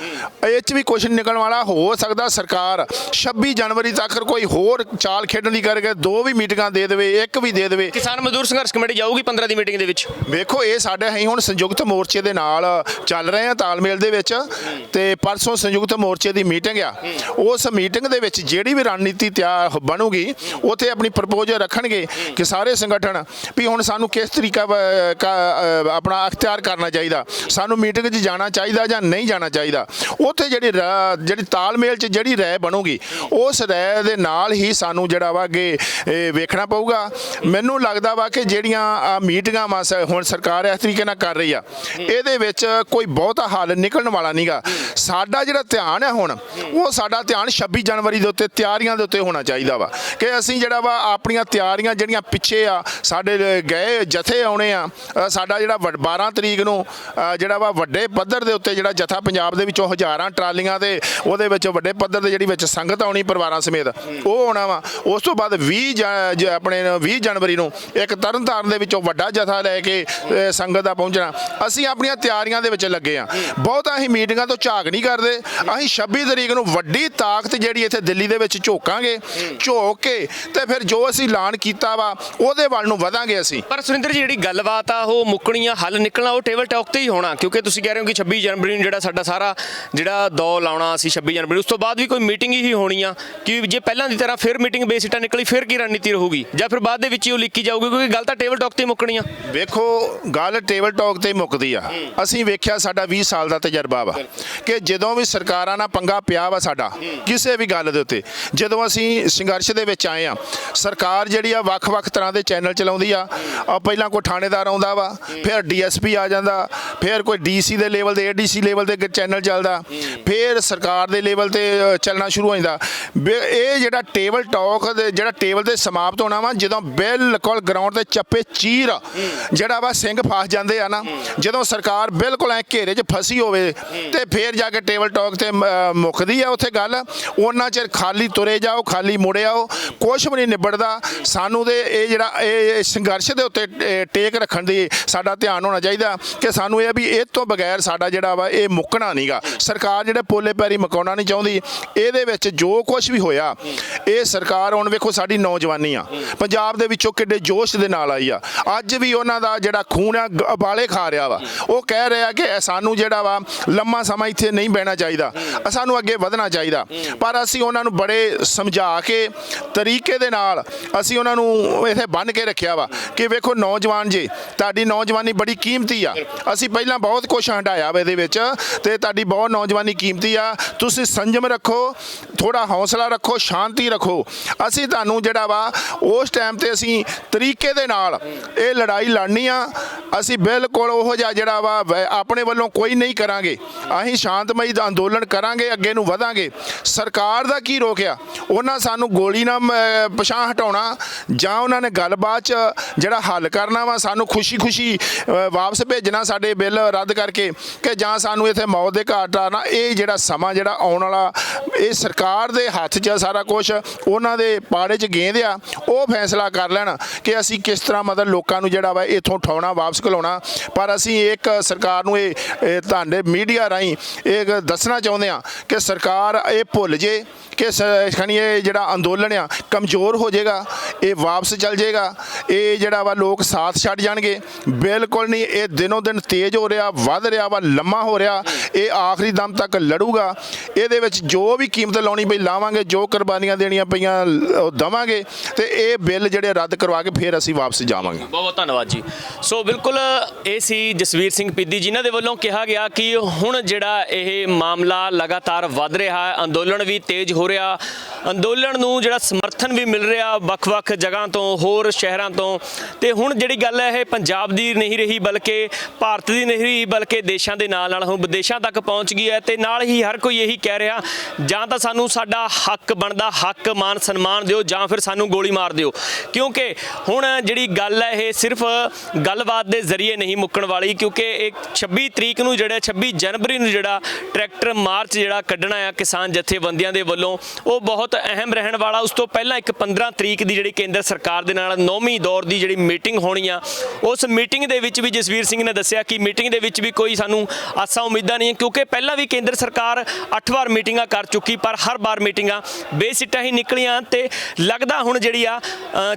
Speaker 1: ਇਹ 'ਚ ਵੀ ਕੁਝ ਨਹੀਂ ਨਿਕਲਣ ਵਾਲਾ। ਹੋ ਸਕਦਾ ਸਰਕਾਰ 26 ਜਨਵਰੀ ਤੱਕ ਕੋਈ ਹੋਰ ਚਾਲ ਖੇਡਣ ਦੀ ਕਰਕੇ 2 ਵੀ ਮੀਟਿੰਗਾਂ ਦੇ ਦੇਵੇ, 1 ਵੀ ਦੇ ਦੇਵੇ।
Speaker 2: ਕਿਸਾਨ ਮਜ਼ਦੂਰ ਸੰਘਰਸ਼ ਕਮੇਟੀ ਜਾਊਗੀ 15 ਦੀ ਮੀਟਿੰਗ ਦੇ ਵਿੱਚ?
Speaker 1: ਵੇਖੋ ਇਹ ਸਾਡੇ ਅਸੀਂ ਹੁਣ ਸੰਯੁਕਤ ਮੋਰਚੇ ਦੇ ਨਾਲ ਚੱਲ ਰਹੇ ਆ ਤਾਲਮੇਲ ਦੇ ਵਿੱਚ, ਤੇ ਪਰਸੋਂ ਸੰਯੁਕਤ ਮੋਰਚੇ ਦੀ ਮੀਟਿੰਗ ਆ, ਉਸ ਮੀਟਿੰਗ ਦੇ ਵਿੱਚ ਜਿਹੜੀ ਵੀ ਰਣਨੀਤੀ ਤਿਆਰ ਬਣੂਗੀ ਉੱਥੇ ਆਪਣੀ ਪ੍ਰਪੋਜ਼ਲ ਰੱਖਣਗੇ ਕਿ ਸਾਰੇ ਸੰਗਠਨ ਵੀ ਹੁਣ ਸਾਨੂੰ ਕਿਸ ਤਰੀਕਾ ਆਪਣਾ ਅਖਤਿਆਰ ਕਰਨਾ ਚਾਹੀਦਾ, ਸਾਨੂੰ ਮੀਟਿੰਗ 'ਚ ਜਾਣਾ ਚਾਹੀਦਾ ਜਾਂ ਨਹੀਂ ਜਾਣਾ ਚਾਹੀਦਾ। ਉੱਥੇ ਜਿਹੜੀ ਤਾਲਮੇਲ 'ਚ ਜਿਹੜੀ ਰਾਏ ਬਣੂਗੀ ਉਸ ਰਾਏ ਦੇ ਨਾਲ ਹੀ ਸਾਨੂੰ ਜਿਹੜਾ ਵਾ ਅੱਗੇ ਵੇਖਣਾ ਪਊਗਾ। ਮੈਨੂੰ ਲੱਗਦਾ ਵਾ ਕਿ ਜਿਹੜੀਆਂ ਮੀਟਿੰਗਾਂ ਹੁਣ ਸਰਕਾਰ ਇਸ ਤਰੀਕੇ ਨਾਲ ਕਰ ਰਹੀ ਆ, ਇਹਦੇ ਵਿੱਚ ਕੋਈ ਬਹੁਤਾ ਹੱਲ ਨਿਕਲਣ ਵਾਲਾ ਨਹੀਂਗਾ। ਸਾਡਾ ਜਿਹੜਾ ਧਿਆਨ ਹੈ ਹੁਣ, ਉਹ ਸਾਡਾ ਧਿਆਨ 26 ਜਨਵਰੀ ਦੇ ਉੱਤੇ ਤਿਆਰੀਆਂ ਦੇ ਉੱਤੇ ਹੋਣਾ ਚਾਹੀਦਾ ਵਾ ਕਿ ਅਸੀਂ ਜਿਹੜਾ ਵਾ ਆਪਣੀਆਂ ਤਿਆਰੀਆਂ ਜਿਹੜੀਆਂ ਪਿੱਛੇ ਆ, ਸਾਡੇ ਗਏ ਜਥੇ ਆਉਣੇ ਆ, ਸਾਡਾ ਜਿਹੜਾ 12 ਤਰੀਕ ਨੂੰ ਜਿਹੜਾ ਵਾ ਵੱਡੇ ਪੱਧਰ ਦੇ ਉੱਤੇ ਜਿਹੜਾ ਜਥਾ ਪੰਜਾਬ ਦੇ ਵਿੱਚੋਂ ਹਜ਼ਾਰਾਂ ਟਰਾਲੀਆਂ ਤੇ ਉਹਦੇ ਵਿੱਚ ਵੱਡੇ ਪੱਧਰ ਦੇ ਜਿਹੜੀ ਵਿੱਚ ਸੰਗਤ ਆਉਣੀ ਪਰਿਵਾਰਾਂ ਸਮੇਤ, ਉਹ ਆਉਣਾ ਵਾ। ਉਸ ਤੋਂ ਬਾਅਦ 20 ਜਨਵਰੀ ਨੂੰ ਇੱਕ ਤਰਨਤਾਰਨ ਦੇ ਵਿੱਚੋਂ ਵੱਡਾ ਜਥਾ ਲੈ ਕੇ ਸੰਗਤ ਦਾ ਪਹੁੰਚਣਾ। ਅਸੀਂ ਆਪਣੀਆਂ ਤਿਆਰੀਆਂ ਦੇ ਵਿੱਚ ਲੱਗੇ ਆ, ਬਹੁਤਾ ਅਸੀਂ ਮੀਟਿੰਗਾਂ ਤੋਂ ਝਾਕ ਨਹੀਂ ਕਰਦੇ। ਅਸੀਂ 26 ਤਰੀਕ ਨੂੰ ਵੱਡੀ ਤਾਕਤ ਜਿਹੜੀ ਇੱਥੇ ਦਿੱਲੀ ਦੇ ਵਿੱਚ ਝੋਕਾਂਗੇ, ਝੋਕ ਕੇ ਤੇ ਫਿਰ ਜੋ ਅਸੀਂ ਐਲਾਨ ਕੀਤਾ ਵਾ ਉਹਦੇ ਵੱਲ ਨੂੰ ਵਧਾਂਗੇ ਅਸੀਂ।
Speaker 2: ਪਰ ਸੁਰਿੰਦਰ ਜੀ, ਜਿਹੜੀ ਗੱਲਬਾਤ ਆ ਉਹ ਮੁੱਕਣੀਆਂ, ਹੱਲ ਨਿਕਲਣਾ ਉਹ ਟੇਬਲ ਟਾਕ ਤੇ ਹੀ ਹੋਣਾ, ਕਿਉਂਕਿ ਤੁਸੀਂ ਕਹਿ ਰਹੇ ਹੋ ਕਿ 26 ਜਨਵਰੀ ਨੂੰ ਜਿਹੜਾ ਸਾਡਾ ਸਾਰਾ ਜਿਹੜਾ ਦੌਰ ਲਾਉਣਾ ਸੀ 26 ਜਨਵਰੀ, ਉਸ ਤੋਂ ਬਾਅਦ ਵੀ ਕੋਈ ਮੀਟਿੰਗ ਹੀ ਹੋਣੀ ਆ। ਕਿ ਜੇ ਪਹਿਲਾਂ ਦੀ ਤਰ੍ਹਾਂ ਫਿਰ ਮੀਟਿੰਗ ਬੇਸਿੱਟਾ ਨਿਕਲੀ ਫਿਰ ਕੀ ਰਣਨੀਤੀ ਰਹੂਗੀ, ਜਾਂ ਫਿਰ ਬਾਅਦ ਦੇ ਵਿੱਚ ਹੀ ਉਹ ਲਿਖੀ ਜਾਊਗੀ? ਕਿਉਂਕਿ ਗੱਲ ਤਾਂ ਟੇਬਲ ਟਾਕ ਤੇ ਹੀ ਮੁੱਕਣੀ ਆ।
Speaker 1: ਵੇਖੋ ਗੱਲ ਟੇਬਲ ਟਾਕ ਤੇ ਹੀ ਮੁੱਕਦੀ ਆ। ਅਸੀਂ ਵੇਖਿਆ, ਸਾਡਾ 20 ਸਾਲ ਦਾ ਤਜਰਬਾ ਵਾ ਕਿ ਜਦੋਂ ਵੀ ਸਰਕਾਰਾਂ ਨਾਲ ਪੰਗਾ ਪਿਆ ਵਾ ਸਾਡਾ ਕਿਸੇ ਵੀ ਗੱਲ ਦੇ ਉੱਤੇ, ਜਦੋਂ ਅਸੀਂ ਸੰਘਰਸ਼ ਦੇ ਵਿੱਚ ਆਏ ਆ, ਸਰਕਾਰ ਜਿਹੜੀ ਆ ਵੱਖ-ਵੱਖ ਤਰ੍ਹਾਂ ਦੇ ਚੈਨਲ ਚਲਾਉਂਦੀ ਆ। ਪਹਿਲਾਂ ਕੋਈ ਥਾਣੇਦਾਰ ਆਉਂਦਾ ਵਾ, ਫਿਰ DSP ਆ ਜਾਂਦਾ, ਫਿਰ ਕੋਈ DC ਦੇ ਲੈਵਲ ਤੇ ADC ਲੈਵਲ ਤੇ ਚੈਨਲ ਚੱਲਦਾ, ਫਿਰ ਸਰਕਾਰ ਦੇ ਲੈਵਲ ਤੇ ਚੱਲਣਾ ਸ਼ੁਰੂ ਹੋ ਜਾਂਦਾ। ਇਹ ਜਿਹੜਾ ਟੇਬਲ ਟਾਕ ਜਿਹੜਾ ਟੇਬਲ ਤੇ ਸਮਾਪਤ ਹੋਣਾ ਵਾ ਜਦੋਂ ਬਿਲਕੁਲ ਗਰਾਊਂਡ ਤੇ ਚੱਪੇ ਚੀਰ ਜਿਹੜਾ ਵਾ ਸਿੰਘ ਫਸ ਜਾਂਦੇ ਆ ਨਾ, ਜਦੋਂ ਸਰਕਾਰ ਬਿਲਕੁਲ ਐ ਘੇਰੇ 'ਚ ਫਸੀ ਹੋਵੇ ਤੇ ਫਿਰ ਜਾ ਕੇ ਟੇਬਲ ਟਾਕ ਤੇ ਮੁੱਕਦੀ ਆ ਉੱਥੇ ਗੱਲ। ਉਹਨਾਂ ਚਿਰ ਖਾਲੀ ਤੁਰੇ ਜਾਓ, ਖਾਲੀ ਮੁੜੇ ਆਓ, ਕੁਛ ਵੀ ਨਹੀਂ ਨਿਬੜਦਾ। ਸਾਨੂੰ ਤੇ ਇਹ ਜਿਹੜਾ ਇਹ ਸੰਘਰਸ਼ ਦੇ ਉੱਤੇ ਟੇਕ ਰੱਖਣ ਦੀ ਸਾਡਾ ਧਿਆਨ ਹੋਣਾ ਚਾਹੀਦਾ ਕਿ ਸਾਨੂੰ ਇਹ ਵੀ ਇਹ ਤੋਂ ਬਗੈਰ ਸਾਡਾ ਜਿਹੜਾ ਵਾ ਇਹ ਮੁੱਕਣਾ ਨਹੀਂਗਾ। ਸਰਕਾਰ ਜਿਹੜੇ ਪੋਲੇ ਪੈਰੀ ਮਕਾਉਣਾ ਨਹੀਂ ਚਾਹੁੰਦੀ। ਇਹਦੇ ਵਿੱਚ ਜੋ ਕੁਛ ਵੀ ਹੋਇਆ, ਇਹ ਸਰਕਾਰ ਹੁਣ ਵੇਖੋ ਸਾਡੀ ਨੌਜਵਾਨੀ ਆ ਪੰਜਾਬ ਦੇ ਵਿੱਚੋਂ ਕਿੱਡੇ ਜੋਸ਼ ਦੇ ਨਾਲ ਆਈ ਆ। ਅੱਜ ਵੀ ਉਹਨਾਂ ਦਾ ਜਿਹੜਾ ਖੂਨ ਆ ਉਬਾਲੇ ਖਾ ਰਿਹਾ ਵਾ। ਉਹ ਕਹਿ ਰਿਹਾ ਕਿ ਸਾਨੂੰ ਜਿਹੜਾ ਵਾ ਲੰਮਾ ਸਮਾਂ ਇੱਥੇ ਨਹੀਂ ਬਹਿਣਾ ਚਾਹੀਦਾ, ਸਾਨੂੰ ਅੱਗੇ ਵਧਣਾ ਚਾਹੀਦਾ। ਪਰ ਅਸੀਂ ਉਹਨਾਂ ਨੂੰ ਬੜੇ ਸਮਝਾ ਕੇ ਤਰੀਕੇ ਦੇ ਨਾਲ ਅਸੀਂ ਉਹਨਾਂ ਨੂੰ ਇੱਥੇ ਬੰਨ੍ਹ ਕੇ ਰੱਖਿਆ ਵਾ ਕਿ ਵੇਖੋ ਨੌਜਵਾਨ ਜੀ, ਤੁਹਾਡੀ ਨੌਜਵਾਨੀ ਬੜੀ ਕੀਮਤੀ ਆ। ਅਸੀਂ ਪਹਿਲਾਂ ਬਹੁਤ ਕੁਛ ਹੰਢਾਇਆ ਵਾ ਇਹਦੇ ਵਿੱਚ, ਤੇ ਤੁਹਾਡੀ ਬਹੁਤ ਨੌਜਵਾਨੀ ਕੀਮਤੀ ਆ। ਤੁਸੀਂ ਸੰਜਮ ਰੱਖੋ, ਥੋੜਾ ਹੌਸਲਾ ਰੱਖੋ, ਸ਼ਾਂਤੀ ਰੱਖੋ। ਅਸੀਂ ਤੁਹਾਨੂੰ ਜਿਹੜਾ ਵਾ ਉਸ ਟਾਈਮ ਤੇ ਅਸੀਂ ਤਰੀਕੇ ਦੇ ਨਾਲ ਇਹ ਲੜਾਈ ਲੜਨੀ ਆ। ਅਸੀਂ ਬਿਲਕੁਲ ਉਹ ਜਿਹੜਾ ਵਾ ਆਪਣੇ ਵੱਲੋਂ ਕੋਈ ਨਹੀਂ ਕਰਾਂਗੇ। ਅਸੀਂ ਸ਼ਾਂਤਮਈ ਦਾ ਅੰਦੋਲਨ ਕਰਾਂਗੇ, ਅੱਗੇ ਨੂੰ ਵਧਾਂਗੇ। ਸਰਕਾਰ ਦਾ ਕੀ ਰੋਕਿਆ? ਉਹਨਾਂ ਸਾਨੂੰ ਗੋਲੀ ਨਾਲ ਪਛਾਣ ਹਟਾਉਣਾ ਜਾਂ ਉਹਨਾਂ ਨੇ ਗੱਲਬਾਤ 'ਚ ਜਿਹੜਾ ਹੱਲ ਕਰਨਾ ਵਾ, ਸਾਨੂੰ ਖੁਸ਼ੀ ਵਾਪਸ ਭੇਜਣਾ ਸਾਡੇ ਬਿੱਲ ਰੱਦ ਕਰਕੇ, ਕਿ ਜਾਂ ਸਾਨੂੰ ਇੱਥੇ ਮੌਤ ਦੇ ਘਾਟ ਆਣਾ। ਇਹ ਜਿਹੜਾ ਸਮਾਂ ਜਿਹੜਾ ਆਉਣ ਵਾਲਾ, ਇਹ ਸਰਕਾਰ ਦੇ ਹੱਥ 'ਚ ਸਾਰਾ ਕੁਝ, ਉਹਨਾਂ ਦੇ ਪਾੜੇ 'ਚ ਗੇਂਦ ਆ। ਉਹ ਫੈਸਲਾ ਕਰ ਲੈਣ ਕਿ ਅਸੀਂ ਕਿਸ ਤਰ੍ਹਾਂ ਮਤਲਬ ਲੋਕਾਂ ਨੂੰ ਜਿਹੜਾ ਵਾ ਇੱਥੋਂ ਉਠਾਉਣਾ, ਵਾਪਸ ਘਲਾਉਣਾ। ਪਰ ਅਸੀਂ ਇੱਕ ਸਰਕਾਰ ਨੂੰ ਇਹ ਤੁਹਾਡੇ ਮੀਡੀਆ ਰਾਹੀਂ ਇਹ ਦੱਸਣਾ ਚਾਹੁੰਦੇ ਹਾਂ ਕਿ ਸਰਕਾਰ ਇਹ ਭੁੱਲ ਜੇ ਕਿ ਖਣੀ ਇਹ ਜਿਹੜਾ ਅੰਦੋਲਨ ਆ ਕਮਜ਼ੋਰ ਹੋ ਜਾਏਗਾ। ਇਹ ਵਾਪਸ ਚੱਲ ਜਾਏਗਾ, ਇਹ ਜਿਹੜਾ ਵਾ ਲੋਕ ਸਾਥ ਛੱਡ ਜਾਣਗੇ? ਬਿਲਕੁਲ ਨਹੀਂ। ਇਹ ਦਿਨੋਂ ਦਿਨ ਤੇਜ਼ ਹੋ ਰਿਹਾ, ਵੱਧ ਰਿਹਾ ਵਾ, ਲੰਮਾ ਹੋ ਰਿਹਾ। ਇਹ ਆਖਰੀ ਦਮ ਤੱਕ ਲੜੂਗਾ। ਇਹਦੇ ਵਿੱਚ ਜੋ ਵੀ ਕੀਮਤ ਲਾਉਣੀ ਪਈ ਲਾਵਾਂਗੇ, ਜੋ ਕੁਰਬਾਨੀਆਂ ਦੇਣੀਆਂ ਪਈਆਂ ਉਹ ਦੇਵਾਂਗੇ, ਤੇ ਇਹ ਬਿੱਲ ਜਿਹੜੇ ਰੱਦ ਕਰਵਾ ਕੇ ਫਿਰ ਅਸੀਂ ਵਾਪਸ ਜਾਵਾਂਗੇ।
Speaker 2: ਬਹੁਤ ਬਹੁਤ ਧੰਨਵਾਦ ਜੀ। ਸੋ ਬਿਲਕੁਲ ਇਹ ਸੀ ਜਸਵੀਰ ਸਿੰਘ ਪਿੱਦੀ, ਜਿਨ੍ਹਾਂ ਦੇ ਵੱਲੋਂ ਕਿਹਾ ਗਿਆ ਕਿ ਹੁਣ ਜਿਹੜਾ ਇਹ ਮਾਮਲਾ ਲਗਾਤਾਰ ਵੱਧ ਰਿਹਾ ਹੈ, ਅੰਦੋਲਨ ਵੀ ਤੇਜ਼ ਹੋ ਰਿਹਾ, ਅੰਦੋਲਨ ਨੂੰ ਜਿਹੜਾ ਸਮਰਥਨ ਵੀ ਮਿਲ ਰਿਹਾ ਵੱਖ-ਵੱਖ ਜਗ੍ਹਾ ਤੋਂ, ਹੋਰ ਸ਼ਹਿਰਾਂ ਤੋਂ, ਤੇ ਹੁਣ ਜਿਹੜੀ ਗੱਲ ਹੈ ਇਹ ਪੰਜਾਬ ਦੀ ਨਹੀਂ ਰਹੀ ਬਲਕਿ ਭਾਰਤ ਦੀ ਨਹੀਂ ਰਹੀ ਬਲਕਿ ਦੇਸ਼ਾਂ ਦੇ ਨਾਲ ਨਾਲ ਹੁਣ ਵਿਦੇਸ਼ਾਂ ਤੱਕ ਪਹੁੰਚ ਗਈ ਹੈ। ਤੇ ਨਾਲ ਹੀ ਹਰ ਕੋਈ ਇਹੀ ਕਹਿ ਰਿਹਾ ਜਾਂ ਤਾਂ ਸਾਨੂੰ ਸਾਡਾ ਹੱਕ ਬਣਦਾ, ਹੱਕ ਮਾਨ ਸਨਮਾਨ ਦਿਓ, ਜਾਂ ਫਿਰ ਸਾਨੂੰ ਗੋਲੀ ਮਾਰ ਦਿਓ। ਕਿਉਂਕਿ ਹੁਣ ਜਿਹੜੀ ਗੱਲ ਹੈ ਇਹ ਸਿਰਫ ਗੱਲਬਾਤ ਦੇ ਜ਼ਰੀਏ ਨਹੀਂ ਮੁੱਕਣ ਵਾਲੀ, ਕਿਉਂਕਿ ਇਹ 26 ਤਰੀਕ ਨੂੰ ਜਿਹੜਾ 26 ਜਨਵਰੀ ਨੂੰ ਜਿਹੜਾ ਟਰੈਕਟਰ ਮਾਰਚ ਜਿਹੜਾ ਕੱਢਣਾ ਆ ਕਿਸਾਨ ਜਥੇਬੰਦੀਆਂ ਦੇ ਵੱਲੋਂ, ਉਹ ਬਹੁਤ ਅਹਿਮ ਰਹਿਣ ਵਾਲਾ। ਉਸ ਤੋਂ ਪਹਿਲਾਂ ਇੱਕ 15 ਤਰੀਕ ਦੀ ਜਿਹੜੀ ਕੇਂਦਰ ਸਰਕਾਰ ਦੇ ਨਾਲ 9ਵੀਂ ਦੌਰ ਦੀ ਜਿਹੜੀ ਮੀਟਿੰਗ ਹੋਣੀ ਆ, ਉਸ ਮੀਟਿੰਗ ਦੇ ਵਿੱਚ ਵੀ ਜਸਵੀਰ ਸਿੰਘ ਨੇ ਦੱਸਿਆ ਕਿ ਮੀਟਿੰਗ ਦੇ ਵਿੱਚ ਵੀ ਕੋਈ ਸਾਨੂੰ ਆਸਾਂ ਉਮੀਦਾਂ ਨਹੀਂ, ਕਿਉਂਕਿ ਪਹਿਲਾਂ ਵੀ ਕੇਂਦਰ ਸਰਕਾਰ 8 ਵਾਰ ਮੀਟਿੰਗਾਂ ਕਰ ਚੁੱਕੀ, ਪਰ ਹਰ ਵਾਰ ਮੀਟਿੰਗਾਂ ਬੇਸਿੱਟਾ ਹੀ ਨਿਕਲੀਆਂ। ਤੇ ਲੱਗਦਾ ਹੁਣ ਜਿਹੜੀ ਆ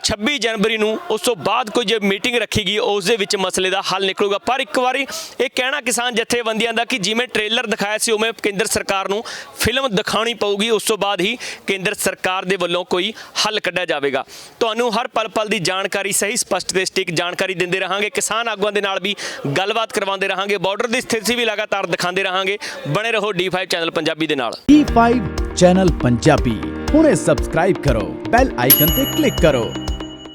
Speaker 2: 26 ਜਨਵਰੀ ਨੂੰ ਉਸ ਤੋਂ ਬਾਅਦ ਕੋਈ ਜੇ ਮੀਟਿੰਗ ਰੱਖੀ ਗਈ ਉਸ ਦੇ ਵਿੱਚ ਮਸਲੇ ਦਾ ਹੱਲ ਨਿਕਲੂਗਾ। ਪਰ ਇੱਕ ਵਾਰੀ ਇਹ ਕਹਿਣਾ ਕਿਸਾਨ ਜਥੇਬੰਦੀਆਂ ਦਾ ਕਿ ਜਿਵੇਂ ਟ੍ਰੇਲਰ ਦਿਖਾਇਆ ਸੀ ਉਵੇਂ ਕੇਂਦਰ ਸਰਕਾਰ ਨੂੰ ਫਿਲਮ ਦਿਖਾਉਣੀ ਪਊਗੀ, ਉਸ ਤੋਂ ਬਾਅਦ ਹੀ ਕੇਂਦਰ ਸਰਕਾਰ ਦੇ ਵੱਲੋਂ ਕੋਈ ਹੱਲ ਕੱਢਿਆ ਜਾਵੇਗਾ। ਤੁਹਾਨੂੰ ਹਰ ਪਲ ਪਲ ਦੀ ਜਾਣਕਾਰੀ, ਸਹੀ ਸਪਸ਼ਟ ਤੇ ਸਟਿਕ ਜਾਣਕਾਰੀ ਦਿੰਦੇ ਰਹਾਂਗੇ, ਕਿਸਾਨ ਆਗੂਆਂ ਦੇ ਨਾਲ ਵੀ ਗੱਲਬਾਤ ਕਰਵਾਉਂਦੇ ਰਹਾਂਗੇ, ਬਾਰਡਰ ਦੀ ਸਥਿਤੀ ਵੀ ਲਗਾਤਾਰ ਦਿਖਾਉਂਦੇ ਰਹਾਂਗੇ। ਬਣੇ ਰਹੋ D5 ਚੈਨਲ ਪੰਜਾਬੀ ਦੇ ਨਾਲ।
Speaker 3: D5 ਚੈਨਲ ਪੰਜਾਬੀ ਹੁਣੇ ਸਬਸਕ੍ਰਾਈਬ ਕਰੋ, ਬੈਲ ਆਈਕਨ ਤੇ ਕਲਿੱਕ ਕਰੋ।